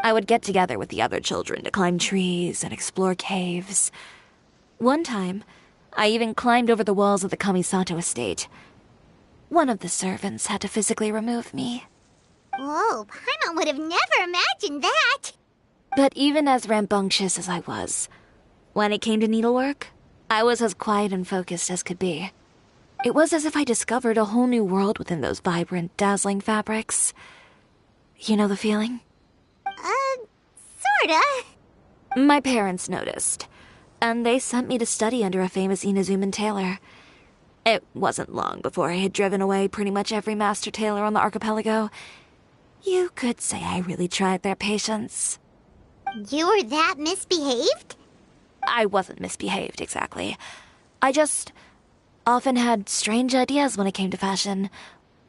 I would get together with the other children to climb trees and explore caves. One time, I even climbed over the walls of the Kamisato estate. One of the servants had to physically remove me. Whoa, Paimon would have never imagined that. But even as rambunctious as I was, when it came to needlework, I was as quiet and focused as could be. It was as if I discovered a whole new world within those vibrant, dazzling fabrics. You know the feeling? Sorta. My parents noticed, and they sent me to study under a famous Inazuman tailor. It wasn't long before I had driven away pretty much every master tailor on the archipelago. You could say I really tried their patience. You were that misbehaved? I wasn't misbehaved, exactly. I just often had strange ideas when it came to fashion.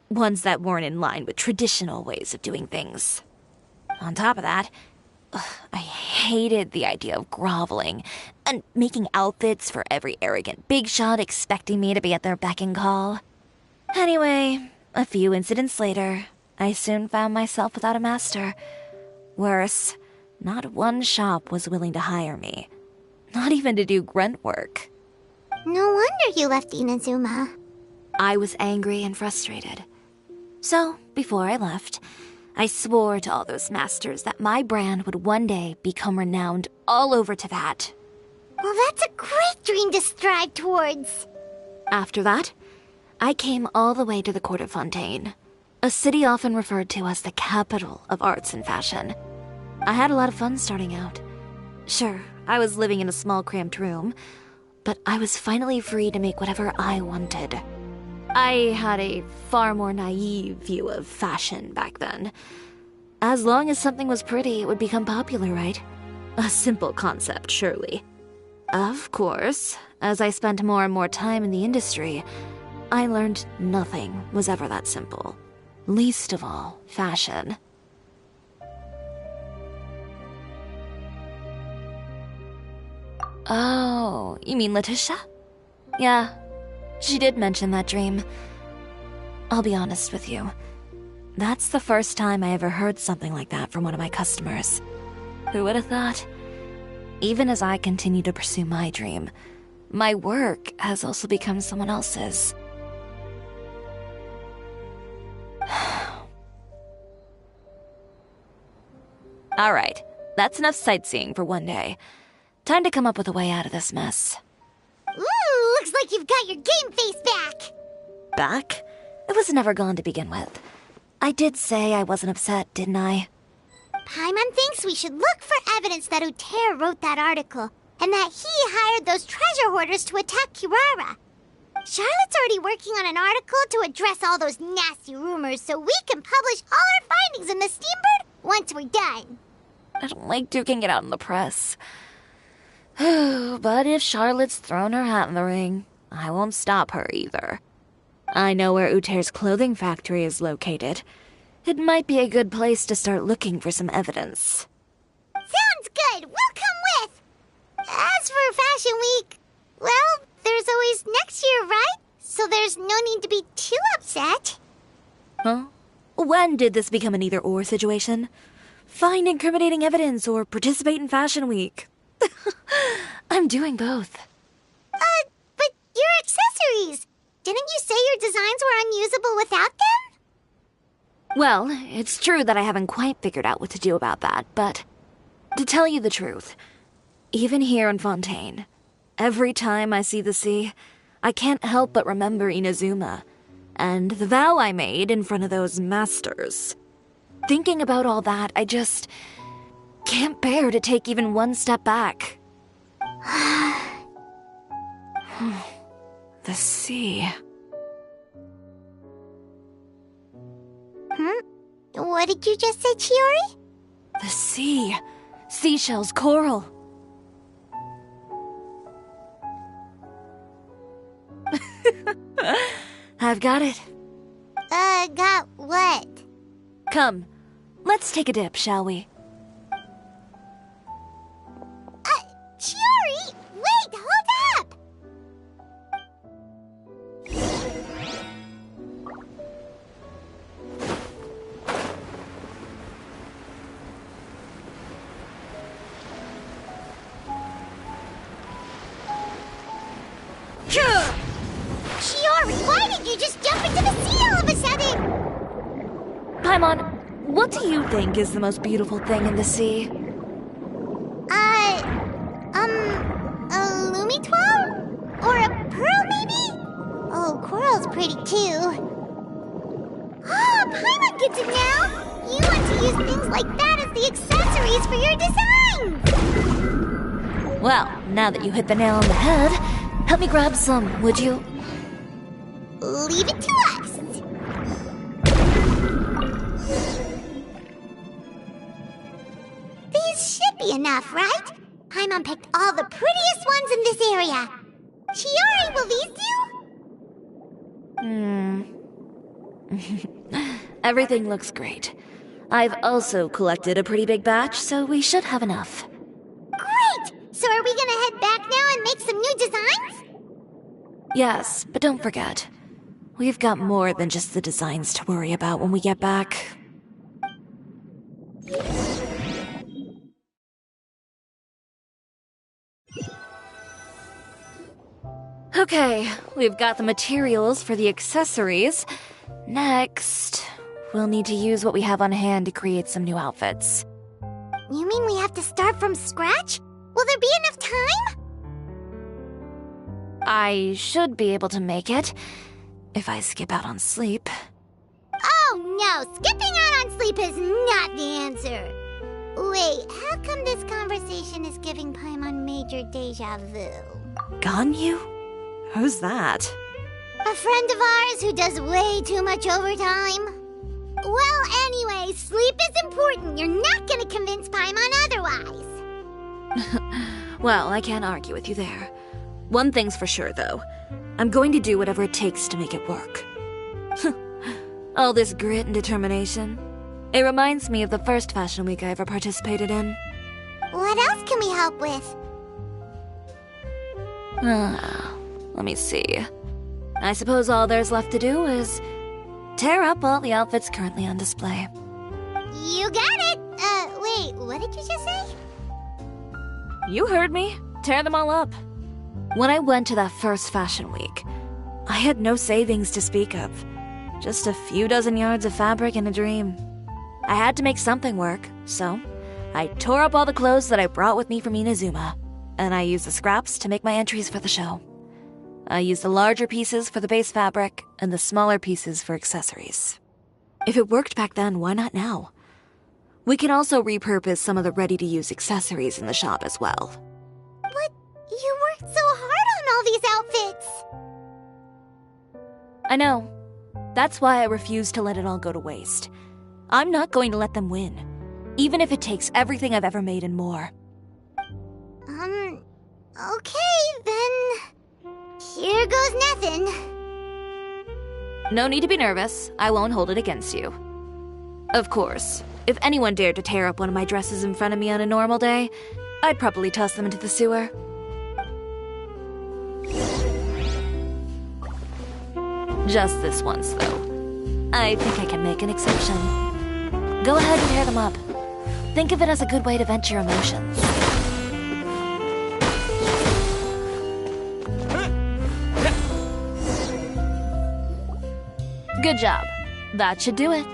Ones that weren't in line with traditional ways of doing things. On top of that, I hated the idea of groveling and making outfits for every arrogant big shot expecting me to be at their beck and call. Anyway, a few incidents later, I soon found myself without a master. Worse, not one shop was willing to hire me. Not even to do grunt work. No wonder you left Inazuma. I was angry and frustrated. So, before I left, I swore to all those masters that my brand would one day become renowned all over Teyvat. Well, that's a great dream to strive towards. After that, I came all the way to the court of Fontaine, a city often referred to as the capital of arts and fashion. I had a lot of fun starting out. Sure, I was living in a small cramped room, but I was finally free to make whatever I wanted. I had a far more naive view of fashion back then. As long as something was pretty, it would become popular, right? A simple concept, surely. Of course, as I spent more and more time in the industry, I learned nothing was ever that simple. Least of all, fashion. Oh, you mean Letitia? Yeah, she did mention that dream. I'll be honest with you. That's the first time I ever heard something like that from one of my customers. Who would have thought? Even as I continue to pursue my dream, my work has also become someone else's. Alright, that's enough sightseeing for one day. Time to come up with a way out of this mess. Ooh, looks like you've got your game face back. Back? It was never gone to begin with. I did say I wasn't upset, didn't I? Paimon thinks we should look for evidence that Uter wrote that article, and that he hired those treasure hoarders to attack Kirara. Charlotte's already working on an article to address all those nasty rumors so we can publish all our findings in the Steambird once we're done. I don't like duking it out in the press. But if Charlotte's thrown her hat in the ring, I won't stop her either. I know where Uter's clothing factory is located. It might be a good place to start looking for some evidence. Sounds good. We'll come with. As for Fashion Week, well, there's always next year, right? So there's no need to be too upset. Huh? When did this become an either-or situation? Find incriminating evidence or participate in Fashion Week. I'm doing both. But your accessories! Didn't you say your designs were unusable without them? Well, it's true that I haven't quite figured out what to do about that, but to tell you the truth, even here in Fontaine, every time I see the sea, I can't help but remember Inazuma, and the vow I made in front of those masters. Thinking about all that, I just can't bear to take even one step back. The sea. What did you just say, Chiori? The sea. Seashells, coral. I've got it. Got what? Come, let's take a dip, shall we? Chiori! Wait, hold up! Chiori, why did you just jump into the sea all of a sudden? Paimon, what do you think is the most beautiful thing in the sea? like that as the accessories for your designs! Well, now that you hit the nail on the head, help me grab some, would you? Leave it to us! These should be enough, right? Paimon picked all the prettiest ones in this area. Chiori, will these do? Everything looks great. I've also collected a pretty big batch, so we should have enough. Great! So are we gonna head back now and make some new designs? Yes, but don't forget, we've got more than just the designs to worry about when we get back. Okay, we've got the materials for the accessories. Next, we'll need to use what we have on hand to create some new outfits. You mean we have to start from scratch? Will there be enough time? I should be able to make it, if I skip out on sleep. Oh no, skipping out on sleep is not the answer. Wait, how come this conversation is giving Paimon major deja vu? Ganyu? Who's that? A friend of ours who does way too much overtime. Well, anyway, sleep is important. You're not gonna convince Paimon otherwise. Well, I can't argue with you there. One thing's for sure, though. I'm going to do whatever it takes to make it work. All this grit and determination. It reminds me of the first fashion week I ever participated in. What else can we help with? Let me see. I suppose all there's left to do is tear up all the outfits currently on display. You got it! Wait, what did you just say? You heard me. Tear them all up. When I went to that first fashion week, I had no savings to speak of. Just a few dozen yards of fabric and a dream. I had to make something work, so I tore up all the clothes that I brought with me from Inazuma, and I used the scraps to make my entries for the show. I used the larger pieces for the base fabric and the smaller pieces for accessories. If it worked back then, why not now? We can also repurpose some of the ready-to-use accessories in the shop as well. But you worked so hard on all these outfits! I know. That's why I refuse to let it all go to waste. I'm not going to let them win, even if it takes everything I've ever made and more. Okay, then... Here goes nothing. No need to be nervous. I won't hold it against you. Of course, if anyone dared to tear up one of my dresses in front of me on a normal day, I'd probably toss them into the sewer. Just this once, though. I think I can make an exception. Go ahead and tear them up. Think of it as a good way to vent your emotions. Good job. That should do it.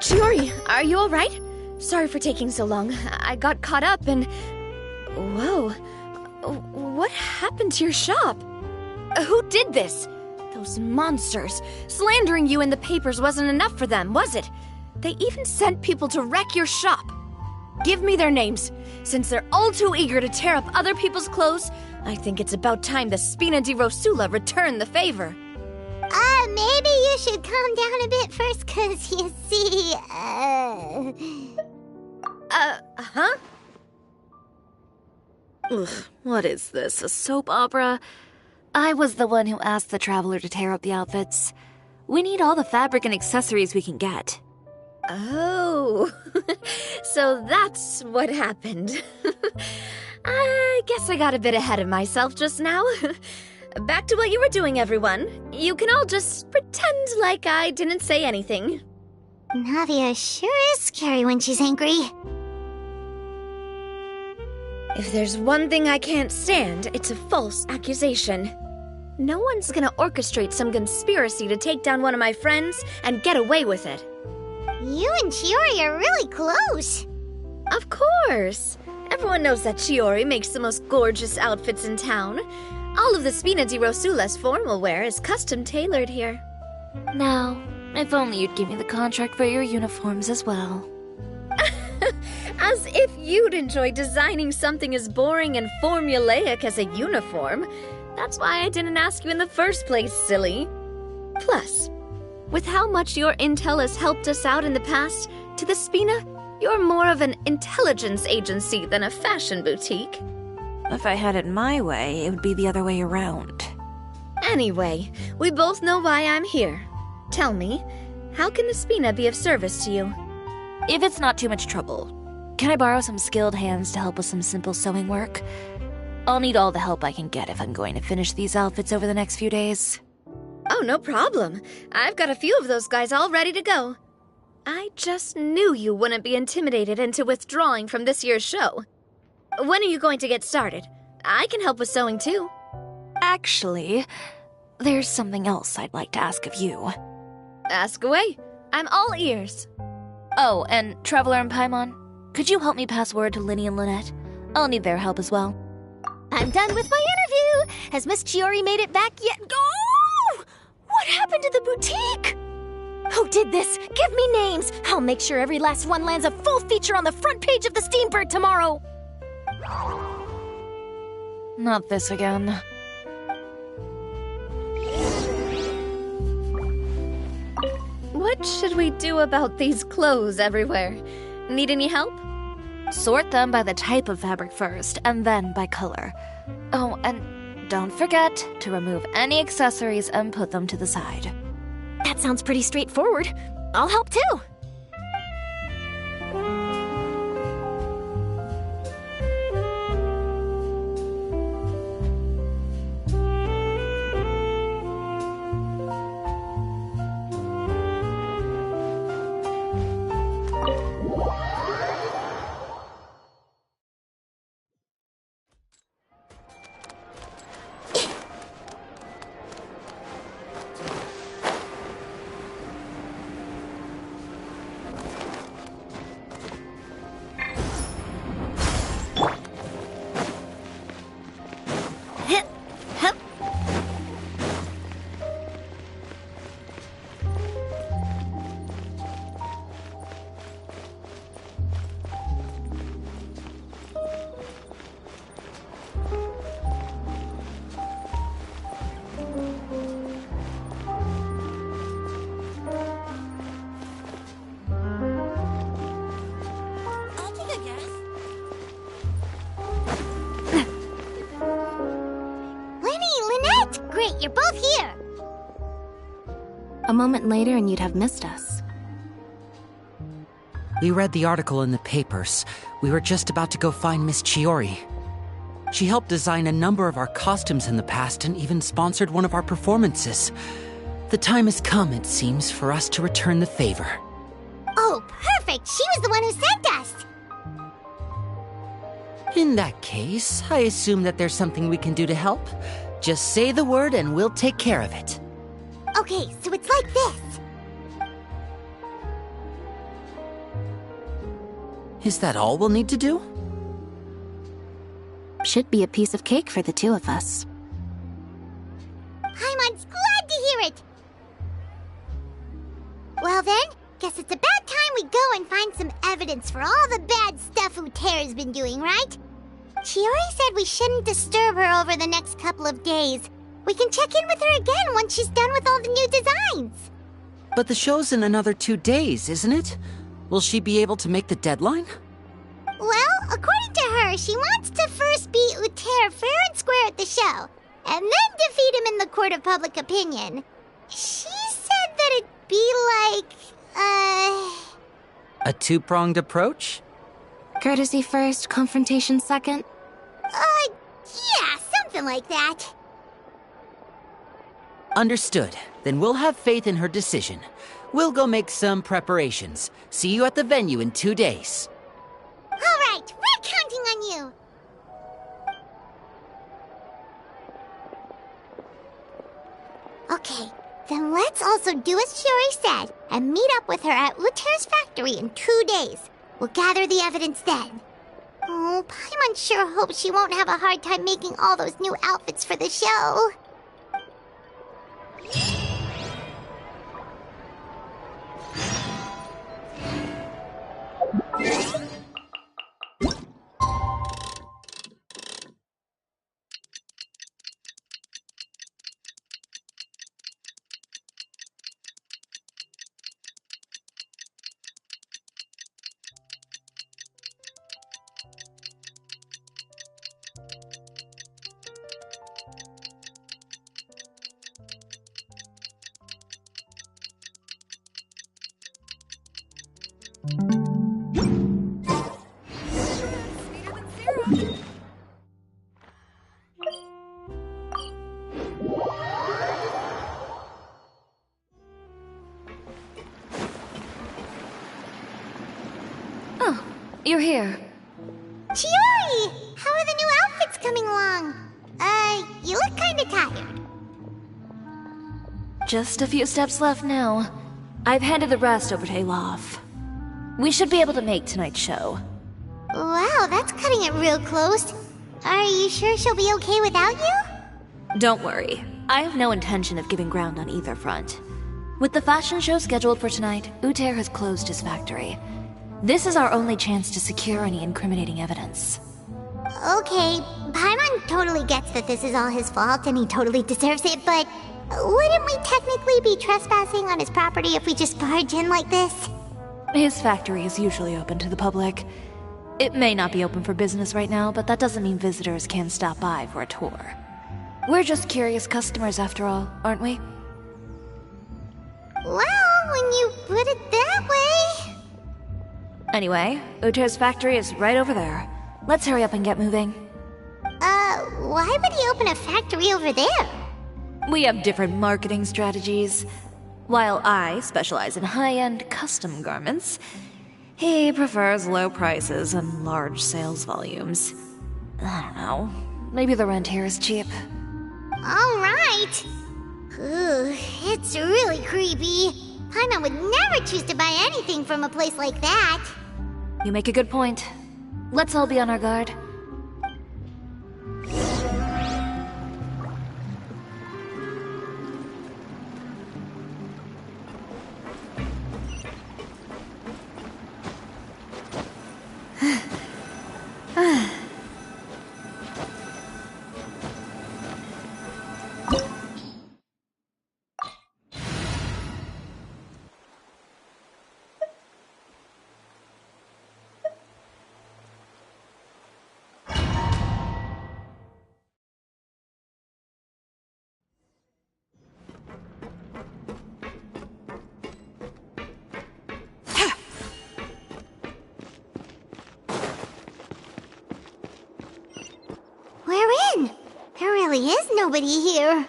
Chiori, are you alright? Sorry for taking so long. I got caught up and... Whoa. What happened to your shop? Who did this? Those monsters. Slandering you in the papers wasn't enough for them, was it? They even sent people to wreck your shop. Give me their names. Since they're all too eager to tear up other people's clothes, I think it's about time the Spina di Rosula return the favor. Maybe you should calm down a bit first, 'cause you see, Huh? Ugh, what is this, a soap opera? I was the one who asked the traveler to tear up the outfits. We need all the fabric and accessories we can get. Oh, so that's what happened. I guess I got a bit ahead of myself just now. Back to what you were doing, everyone. You can all just pretend like I didn't say anything. Navia sure is scary when she's angry. If there's one thing I can't stand, it's a false accusation. No one's gonna orchestrate some conspiracy to take down one of my friends and get away with it. You and Chiori are really close. Of course. Everyone knows that Chiori makes the most gorgeous outfits in town. All of the Spina di Rosula's formal wear is custom tailored here. Now, If only you'd give me the contract for your uniforms as well. As if you'd enjoy designing something as boring and formulaic as a uniform. That's why I didn't ask you in the first place, silly. Plus, with how much your intel has helped us out in the past, to the Spina, you're more of an intelligence agency than a fashion boutique. If I had it my way, it would be the other way around. Anyway, we both know why I'm here. Tell me, how can the Spina be of service to you? If it's not too much trouble, can I borrow some skilled hands to help with some simple sewing work? I'll need all the help I can get if I'm going to finish these outfits over the next few days. Oh, no problem. I've got a few of those guys all ready to go. I just knew you wouldn't be intimidated into withdrawing from this year's show. When are you going to get started? I can help with sewing too. Actually, there's something else I'd like to ask of you. Ask away. I'm all ears. Oh, and Traveler and Paimon, could you help me pass word to Linny and Lynette? I'll need their help as well. I'm done with my interview. Has Miss Chiori made it back yet? Oh! What happened to the boutique? Who did this? Give me names. I'll make sure every last one lands a full feature on the front page of the Steambird tomorrow. Not this again. What should we do about these clothes everywhere? Need any help? Sort them by the type of fabric first, and then by color. Oh, and don't forget to remove any accessories and put them to the side. That sounds pretty straightforward. I'll help too. You're both here! A moment later and you'd have missed us. We read the article in the papers. We were just about to go find Miss Chiori. She helped design a number of our costumes in the past and even sponsored one of our performances. The time has come, it seems, for us to return the favor. Oh, perfect! She was the one who sent us! In that case, I assume that there's something we can do to help. Just say the word and we'll take care of it. Okay, so it's like this. Is that all we'll need to do? Should be a piece of cake for the two of us. Paimon's glad to hear it! Well then, guess it's about time we go and find some evidence for all the bad stuff Utera's been doing, right? Chiori said we shouldn't disturb her over the next couple of days. We can check in with her again once she's done with all the new designs. But the show's in another 2 days, isn't it? Will she be able to make the deadline? Well, according to her, she wants to first beat Utera fair and square at the show, and then defeat him in the court of public opinion. She said that it'd be like, A two-pronged approach? Courtesy first, confrontation second? Yeah, something like that. Understood. Then we'll have faith in her decision. We'll go make some preparations. See you at the venue in 2 days. All right, we're counting on you. Okay, then let's also do as Chiori said and meet up with her at Utera's factory in 2 days. We'll gather the evidence then. Oh, Paimon sure hopes she won't have a hard time making all those new outfits for the show. Oh, you're here. Chiori! How are the new outfits coming along? You look kinda tired. Just a few steps left now. I've handed the rest over to Alof. We should be able to make tonight's show. Wow, that's cutting it real close. Are you sure she'll be okay without you? Don't worry. I have no intention of giving ground on either front. With the fashion show scheduled for tonight, Uter has closed his factory. This is our only chance to secure any incriminating evidence. Okay, Paimon totally gets that this is all his fault and he totally deserves it, but wouldn't we technically be trespassing on his property if we just barge in like this? His factory is usually open to the public. It may not be open for business right now, but that doesn't mean visitors can't stop by for a tour. We're just curious customers after all, aren't we? Well, when you put it that way... Anyway, Uter's factory is right over there. Let's hurry up and get moving. Why would he open a factory over there? We have different marketing strategies. While I specialize in high-end custom garments, he prefers low prices and large sales volumes. I don't know. Maybe the rent here is cheap. Alright. Ooh, it's really creepy. Paimon would never choose to buy anything from a place like that. You make a good point. Let's all be on our guard. We're in. There really is nobody here.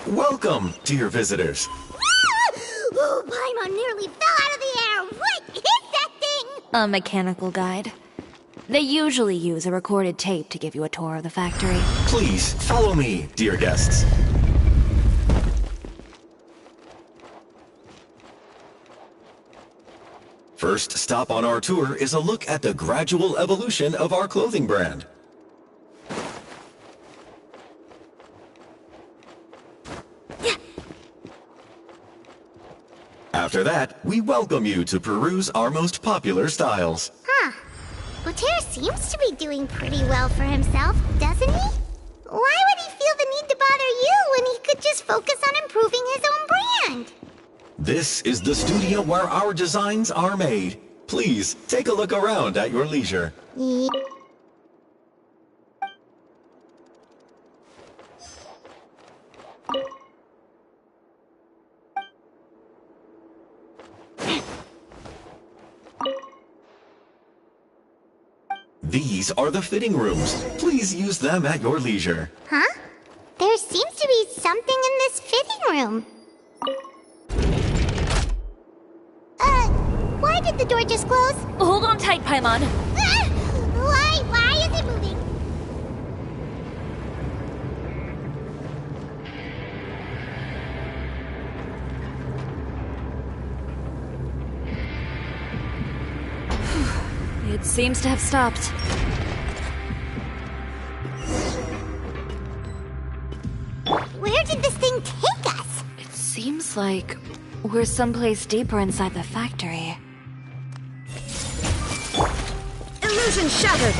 Welcome, dear visitors. Oh, Paimon nearly fell out of the air. What is that thing? A mechanical guide. They usually use a recorded tape to give you a tour of the factory. Please, follow me, dear guests. First stop on our tour is a look at the gradual evolution of our clothing brand. After that, we welcome you to peruse our most popular styles. Huh. Uter seems to be doing pretty well for himself, doesn't he? Why would he feel the need to bother you when he could just focus on improving his own brand? This is the studio where our designs are made. Please, take a look around at your leisure. Yeah. These are the fitting rooms. Please use them at your leisure. Huh? There seems to be something in this fitting room. Why did the door just close? Hold on tight, Paimon. Why is it moving? It seems to have stopped. Where did this thing take us? It seems like we're someplace deeper inside the factory. Illusion shattered!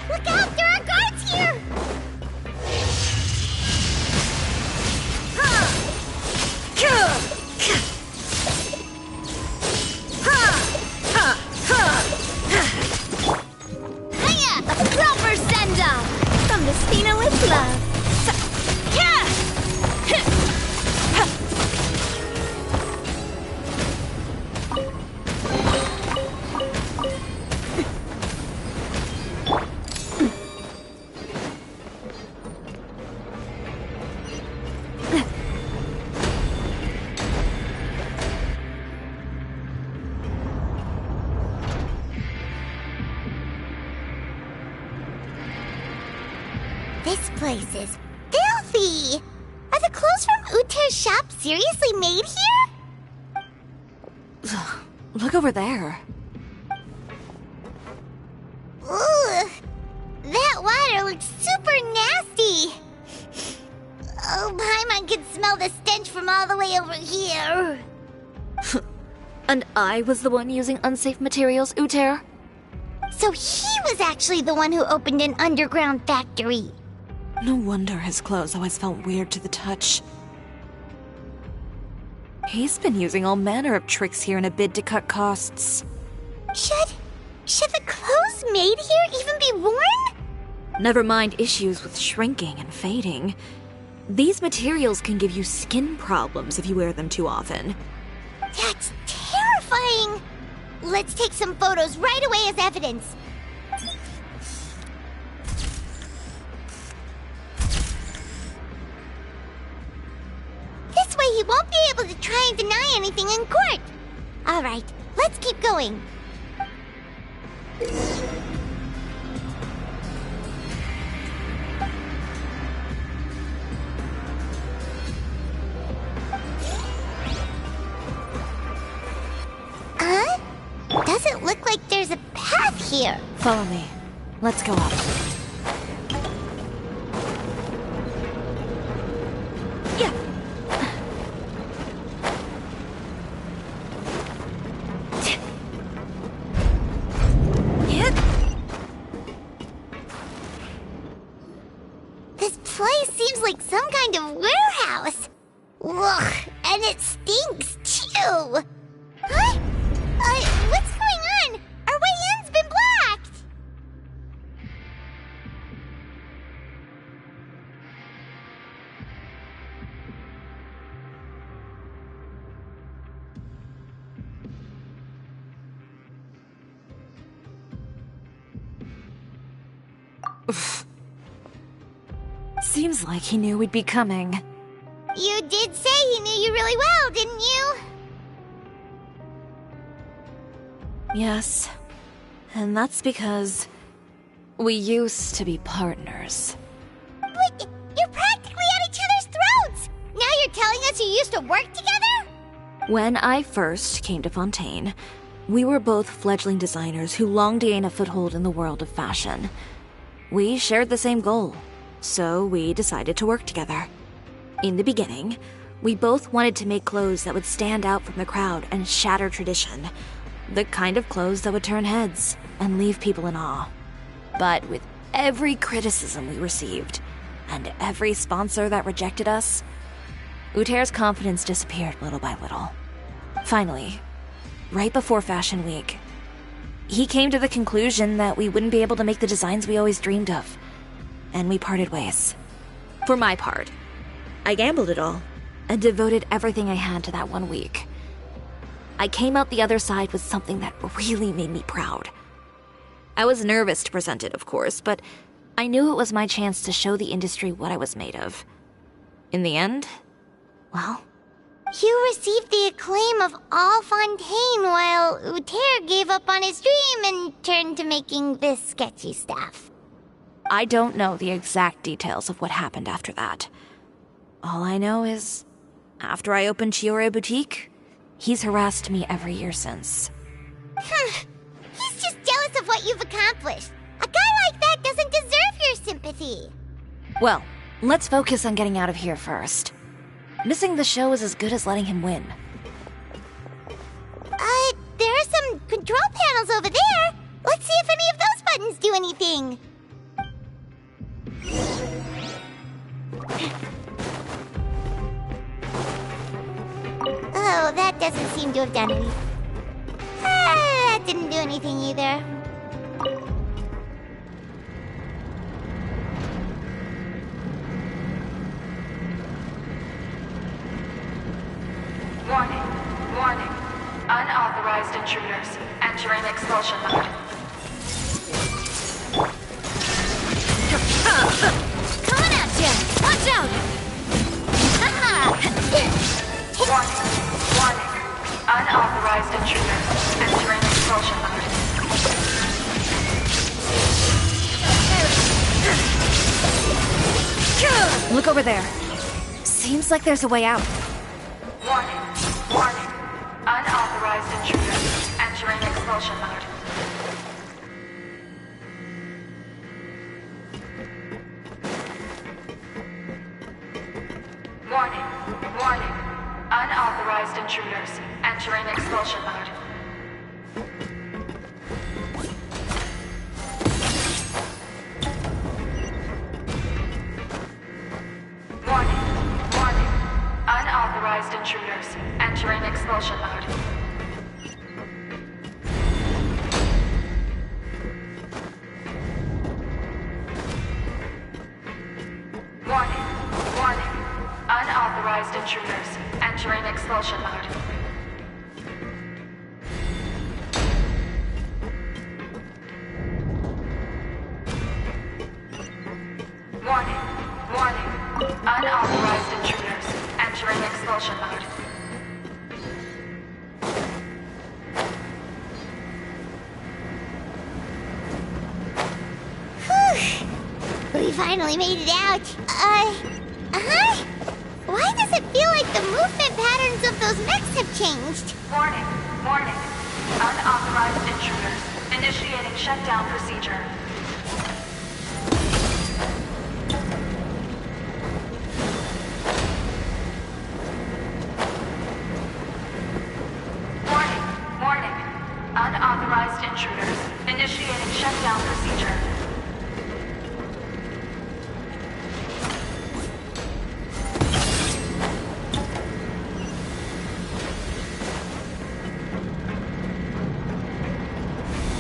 Look out! There are guards here! Athena with love. This place is filthy! Are the clothes from Uter's shop seriously made here? Look over there. Ugh! That water looks super nasty! Oh, Paimon can smell the stench from all the way over here. And I was the one using unsafe materials, Uter? So he was actually the one who opened an underground factory. No wonder his clothes always felt weird to the touch. He's been using all manner of tricks here in a bid to cut costs. Should the clothes made here even be worn? Never mind issues with shrinking and fading. These materials can give you skin problems if you wear them too often. That's terrifying! Let's take some photos right away as evidence. This way he won't be able to try and deny anything in court. Alright, let's keep going. Doesn't look like there's a path here. Follow me. Let's go up. Yeah. This place seems like some kind of warehouse. Ugh, and it stinks too. Huh? What's going on? Our way in's been blocked! Seems like he knew we'd be coming. You did say he knew you really well, didn't you? Yes. And that's because we used to be partners. But you're practically at each other's throats! Now you're telling us you used to work together? When I first came to Fontaine, we were both fledgling designers who longed to gain a foothold in the world of fashion. We shared the same goal, so we decided to work together. In the beginning, we both wanted to make clothes that would stand out from the crowd and shatter tradition. The kind of clothes that would turn heads and leave people in awe. But with every criticism we received, and every sponsor that rejected us, Uter's confidence disappeared little by little. Finally, right before Fashion Week, he came to the conclusion that we wouldn't be able to make the designs we always dreamed of, and we parted ways. For my part, I gambled it all and devoted everything I had to that 1 week. I came out the other side with something that really made me proud. I was nervous to present it, of course, but I knew it was my chance to show the industry what I was made of. In the end, well, you received the acclaim of all Fontaine while Uter gave up on his dream and turned to making this sketchy stuff. I don't know the exact details of what happened after that. All I know is, after I opened Cisoria Boutique, he's harassed me every year since. He's just jealous of what you've accomplished. A guy like that doesn't deserve your sympathy. Well, let's focus on getting out of here first. Missing the show is as good as letting him win. There are some control panels over there. Let's see if any of those buttons do anything. Oh, that doesn't seem to have done anything. That didn't do anything either. intruders. Entering expulsion mode. Coming at you! Watch out! Warning. Unauthorized intruders. Entering expulsion mode. Look over there. Seems like there's a way out. Warning. Unauthorized intruders. Entering expulsion mode. Warning. Unauthorized intruders. Entering expulsion mode. Warning. Unauthorized intruders. Entering expulsion mode. Warning. Unauthorized intruders. Entering expulsion mode. Warning. Unauthorized intruders. Entering expulsion mode. We finally made it out. Why does it feel like the movement patterns of those mechs have changed? Warning. Unauthorized intruders. Initiating shutdown procedure. Warning. Unauthorized intruders. Initiating shutdown procedure.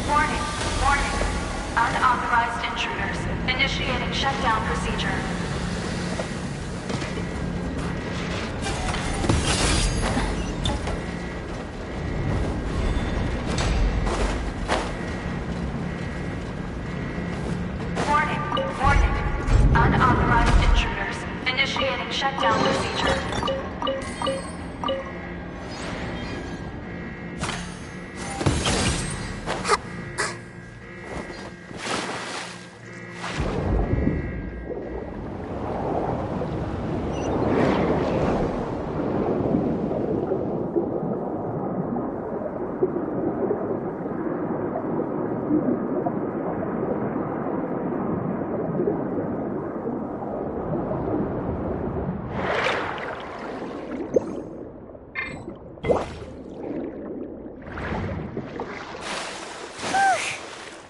Warning. Unauthorized intruders. Initiating shutdown procedure. Warning. Unauthorized intruders. Initiating shutdown procedure.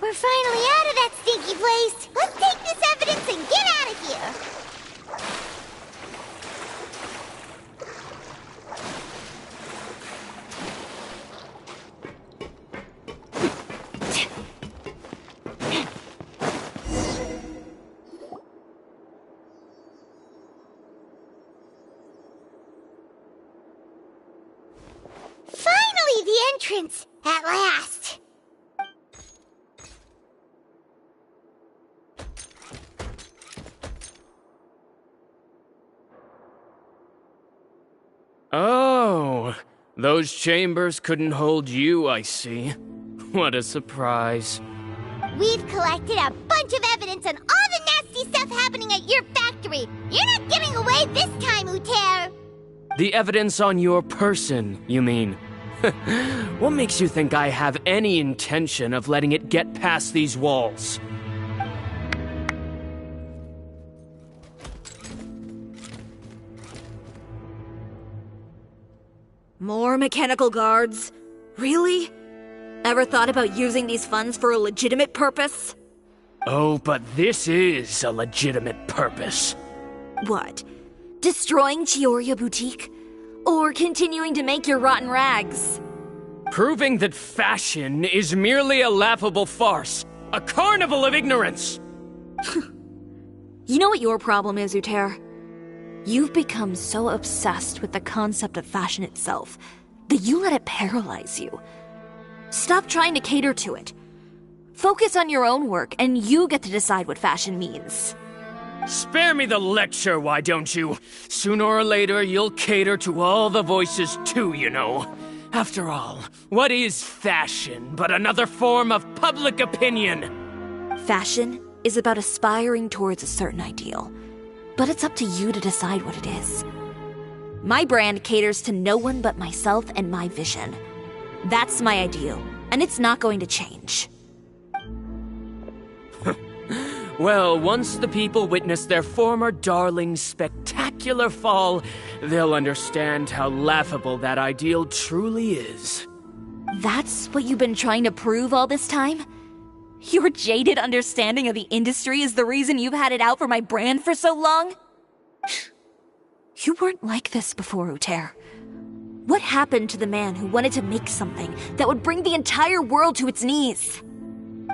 We're finally out of that stinky place. Let's take this evidence and get out of here. Finally, the entrance! At last! Oh, those chambers couldn't hold you, I see. What a surprise. We've collected a bunch of evidence on all the nasty stuff happening at your factory. You're not getting away this time, Uter. The evidence on your person, you mean? What makes you think I have any intention of letting it get past these walls? More mechanical guards? Really? Ever thought about using these funds for a legitimate purpose? Oh, but this is a legitimate purpose. What? Destroying Cisoria Boutique? Or continuing to make your rotten rags? Proving that fashion is merely a laughable farce. A carnival of ignorance! You know what your problem is, Uter? You've become so obsessed with the concept of fashion itself that you let it paralyze you. Stop trying to cater to it. Focus on your own work, and you get to decide what fashion means. Spare me the lecture, why don't you? Sooner or later, you'll cater to all the voices too, you know. After all, what is fashion but another form of public opinion? Fashion is about aspiring towards a certain ideal, but it's up to you to decide what it is. My brand caters to no one but myself and my vision. That's my ideal, and it's not going to change. Well, once the people witness their former darling's spectacular fall, they'll understand how laughable that ideal truly is. That's what you've been trying to prove all this time? Your jaded understanding of the industry is the reason you've had it out for my brand for so long? You weren't like this before, Uter. What happened to the man who wanted to make something that would bring the entire world to its knees?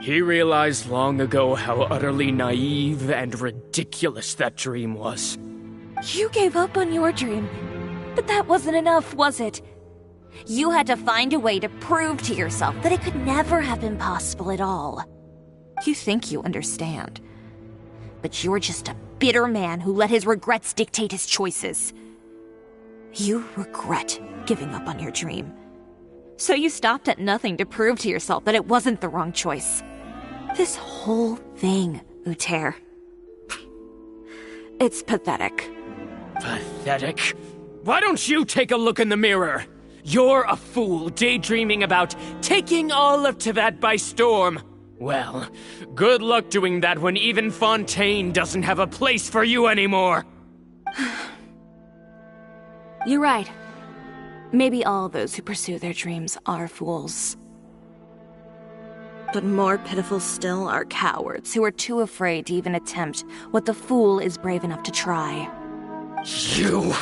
He realized long ago how utterly naive and ridiculous that dream was. You gave up on your dream, but that wasn't enough, was it? You had to find a way to prove to yourself that it could never have been possible at all. You think you understand, but you're just a bitter man who let his regrets dictate his choices. You regret giving up on your dream. So you stopped at nothing to prove to yourself that it wasn't the wrong choice. This whole thing, Uter. It's pathetic. Pathetic? Why don't you take a look in the mirror? You're a fool daydreaming about taking all of Teyvat by storm. Well, good luck doing that when even Fontaine doesn't have a place for you anymore. You're right. Maybe all those who pursue their dreams are fools. But more pitiful still are cowards who are too afraid to even attempt what the fool is brave enough to try. You...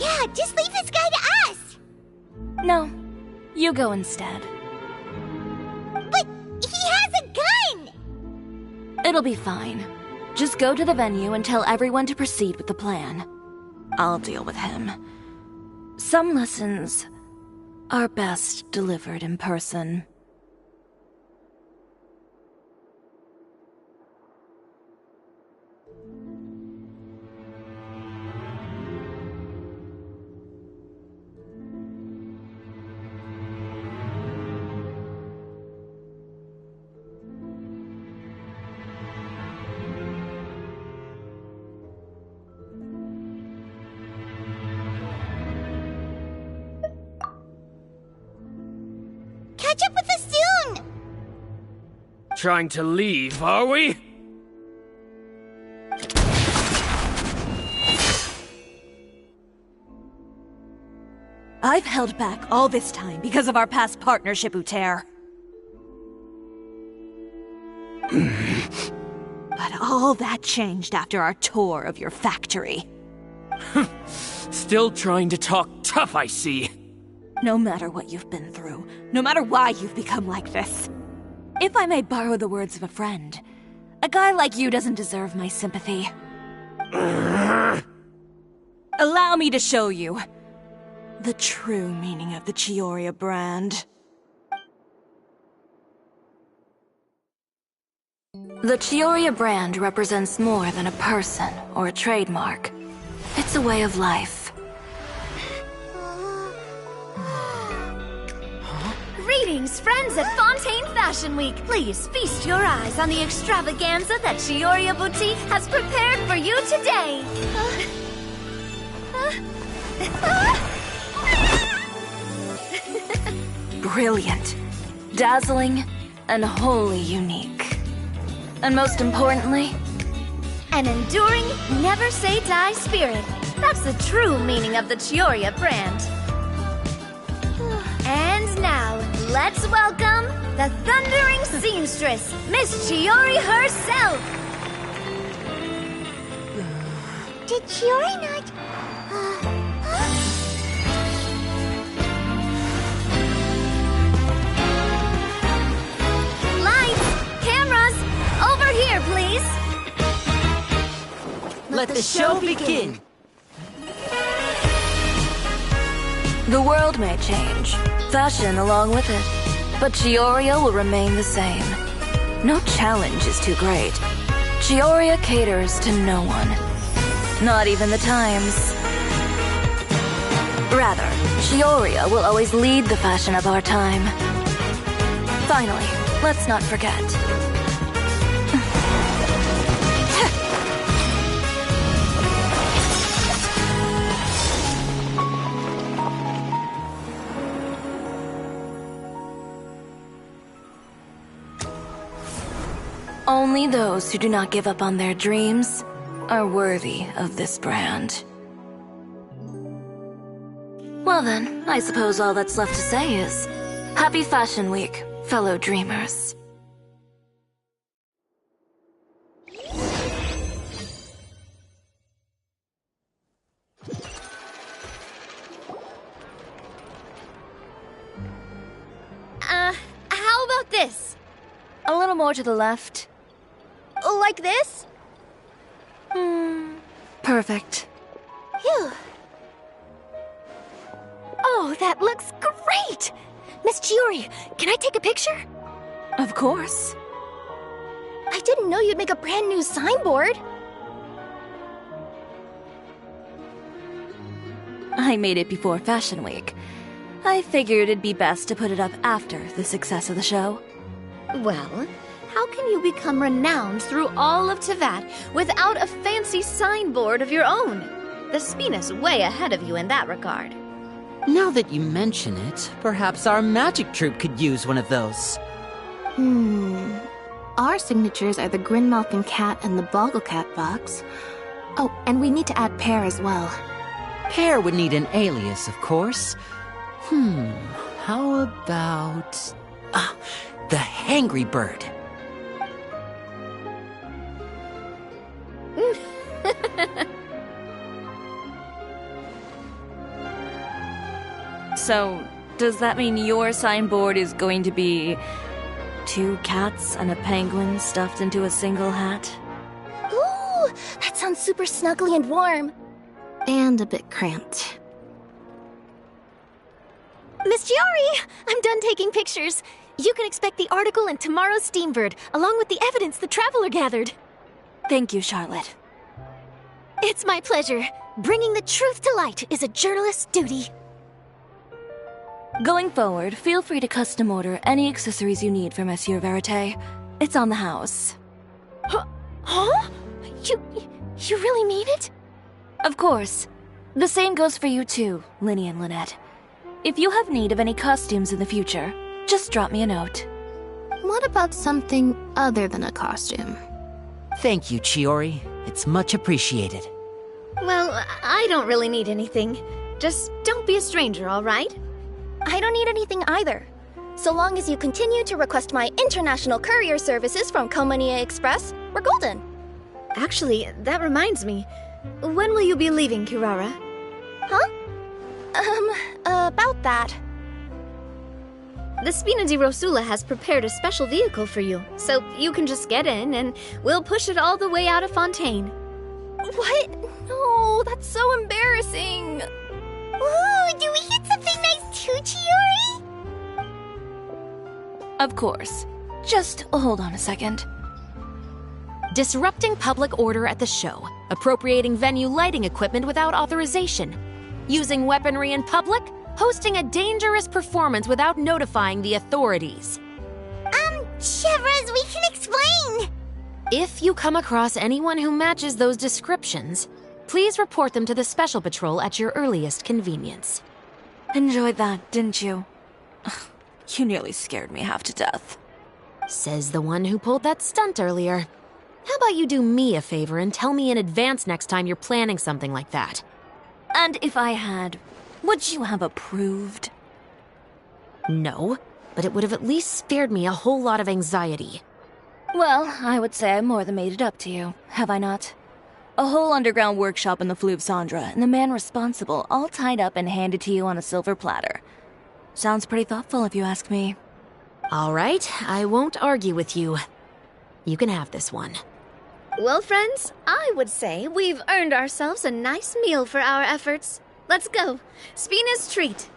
Yeah, just leave this guy to us! No, you go instead. But he has a gun! It'll be fine. Just go to the venue and tell everyone to proceed with the plan. I'll deal with him. Some lessons are best delivered in person. Catch up with us soon! Trying to leave, are we? I've held back all this time because of our past partnership, Uter. But all that changed after our tour of your factory. Still trying to talk tough, I see. No matter what you've been through, no matter why you've become like this. If I may borrow the words of a friend, a guy like you doesn't deserve my sympathy. Allow me to show you the true meaning of the Cisoria brand. The Cisoria brand represents more than a person or a trademark. It's a way of life. Greetings, friends at Fontaine Fashion Week. Please feast your eyes on the extravaganza that Cisoria Boutique has prepared for you today. Brilliant, dazzling, and wholly unique. And most importantly, an enduring, never-say-die spirit. That's the true meaning of the Cisoria brand. And now, let's welcome the thundering seamstress, Miss Chiori herself! Did Chiori not... Let the show begin! The world may change, fashion along with it, but Cisoria will remain the same. No challenge is too great. Cisoria caters to no one. Not even the times. Rather, Cisoria will always lead the fashion of our time. Finally, let's not forget. Only those who do not give up on their dreams are worthy of this brand. Well then, I suppose all that's left to say is, Happy Fashion Week, fellow dreamers. How about this? A little more to the left. Like this? Perfect. Phew. Oh, that looks great! Miss Chiori, can I take a picture? Of course. I didn't know you'd make a brand new signboard. I made it before Fashion Week. I figured it'd be best to put it up after the success of the show. Well, how can you become renowned through all of Teyvat without a fancy signboard of your own? The Spina's way ahead of you in that regard. Now that you mention it, perhaps our magic troupe could use one of those. Our signatures are the Grinmalkin cat and the Bogglecat box. Oh, and we need to add Pear as well. Pear would need an alias, of course. How about... the Hangry Bird. So, does that mean your signboard is going to be 2 cats and a penguin stuffed into a single hat? Ooh, that sounds super snuggly and warm. And a bit cramped. Miss Chiori, I'm done taking pictures. You can expect the article in tomorrow's Steambird, along with the evidence the Traveler gathered. Thank you, Charlotte. It's my pleasure. Bringing the truth to light is a journalist's duty. Going forward, feel free to custom order any accessories you need for Monsieur Verite. It's on the house. Huh? You really mean it? Of course. The same goes for you too, Linny and Lynette. If you have need of any costumes in the future, just drop me a note. What about something other than a costume? Thank you, Chiori. It's much appreciated. Well, I don't really need anything. Just don't be a stranger, all right? I don't need anything either. So long as you continue to request my international courier services from Komania Express, we're golden. Actually, that reminds me. When will you be leaving, Kirara? Huh? About that. The Spina di Rosula has prepared a special vehicle for you, so you can just get in and we'll push it all the way out of Fontaine. What? No, that's so embarrassing. Ooh, do we get something nice too, Chiori? Of course. Just hold on a second. Disrupting public order at the show, appropriating venue lighting equipment without authorization, using weaponry in public, hosting a dangerous performance without notifying the authorities. Chevras, we can explain! If you come across anyone who matches those descriptions, please report them to the Special Patrol at your earliest convenience. Enjoyed that, didn't you? You nearly scared me half to death. Says the one who pulled that stunt earlier. How about you do me a favor and tell me in advance next time you're planning something like that? And if I had, would you have approved? No, but it would have at least spared me a whole lot of anxiety. Well, I would say I more than made it up to you, have I not? A whole underground workshop in the Fleuve Cendra, and the man responsible all tied up and handed to you on a silver platter. Sounds pretty thoughtful if you ask me. All right, I won't argue with you. You can have this one. Well, friends, I would say we've earned ourselves a nice meal for our efforts. Let's go. Spina's treat.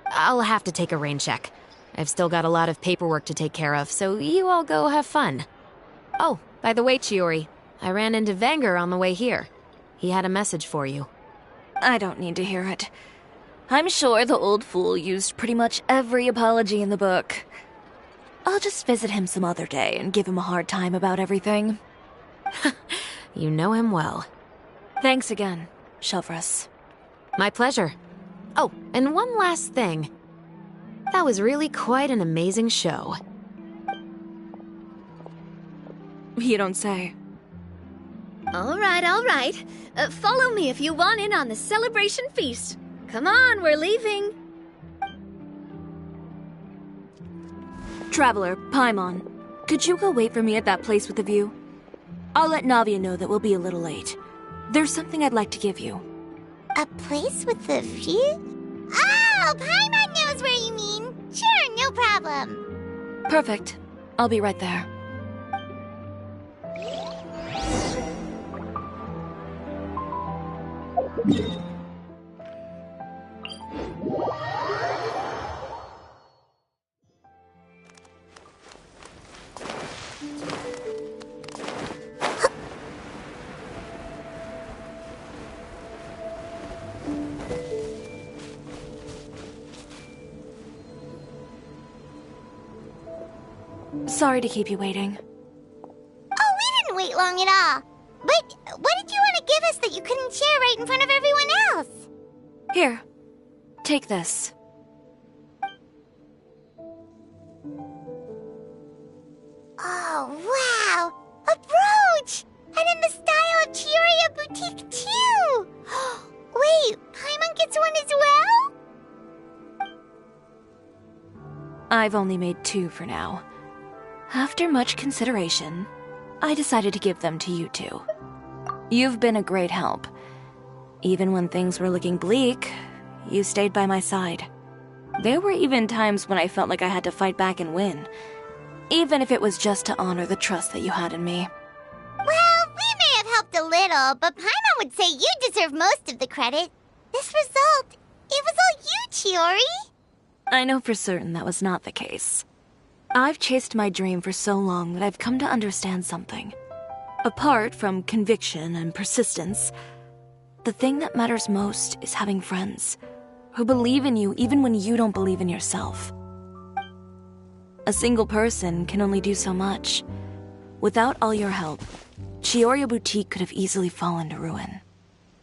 I'll have to take a rain check. I've still got a lot of paperwork to take care of, so you all go have fun. Oh, by the way, Chiori, I ran into Venger on the way here. He had a message for you. I don't need to hear it. I'm sure the old fool used pretty much every apology in the book. I'll just visit him some other day and give him a hard time about everything. You know him well. Thanks again, Shelvrus. My pleasure. Oh, and one last thing. That was really quite an amazing show. You don't say. All right, all right. Follow me if you want in on the celebration feast. Come on, we're leaving. Traveler, Paimon, could you go wait for me at that place with the view? I'll let Navia know that we'll be a little late. There's something I'd like to give you. A place with a view? Oh, Paimon knows where you mean. Sure, no problem. Perfect. I'll be right there. Sorry to keep you waiting. Oh, we didn't wait long at all. But what did you want to give us that you couldn't share right in front of everyone else? Here, take this. Oh, wow! A brooch! And in the style of Cisoria Boutique, too! Wait, Paimon gets one as well? I've only made 2 for now. After much consideration, I decided to give them to you two. You've been a great help. Even when things were looking bleak, you stayed by my side. There were even times when I felt like I had to fight back and win, even if it was just to honor the trust that you had in me. Well, we may have helped a little, but Paimon would say you deserve most of the credit. This result, it was all you, Chiori. I know for certain that was not the case. I've chased my dream for so long that I've come to understand something. Apart from conviction and persistence, the thing that matters most is having friends who believe in you even when you don't believe in yourself. A single person can only do so much. Without all your help, Cisoria Boutique could have easily fallen to ruin.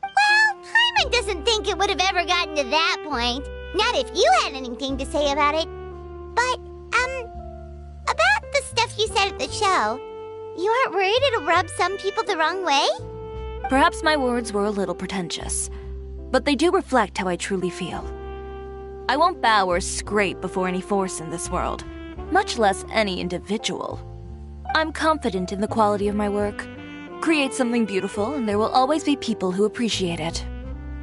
Well, Paimon doesn't think it would have ever gotten to that point. Not if you had anything to say about it. But, about the stuff you said at the show, you aren't worried it'll rub some people the wrong way? Perhaps my words were a little pretentious, but they do reflect how I truly feel. I won't bow or scrape before any force in this world, much less any individual. I'm confident in the quality of my work. Create something beautiful, and there will always be people who appreciate it.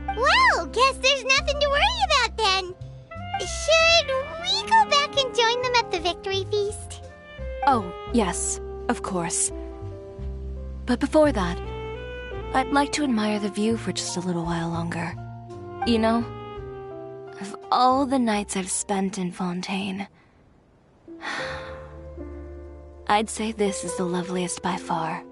Well, guess there's nothing to worry about then. Should we go back and join them at the victory feast? Oh, yes, of course. But before that, I'd like to admire the view for just a little while longer. You know, of all the nights I've spent in Fontaine, I'd say this is the loveliest by far.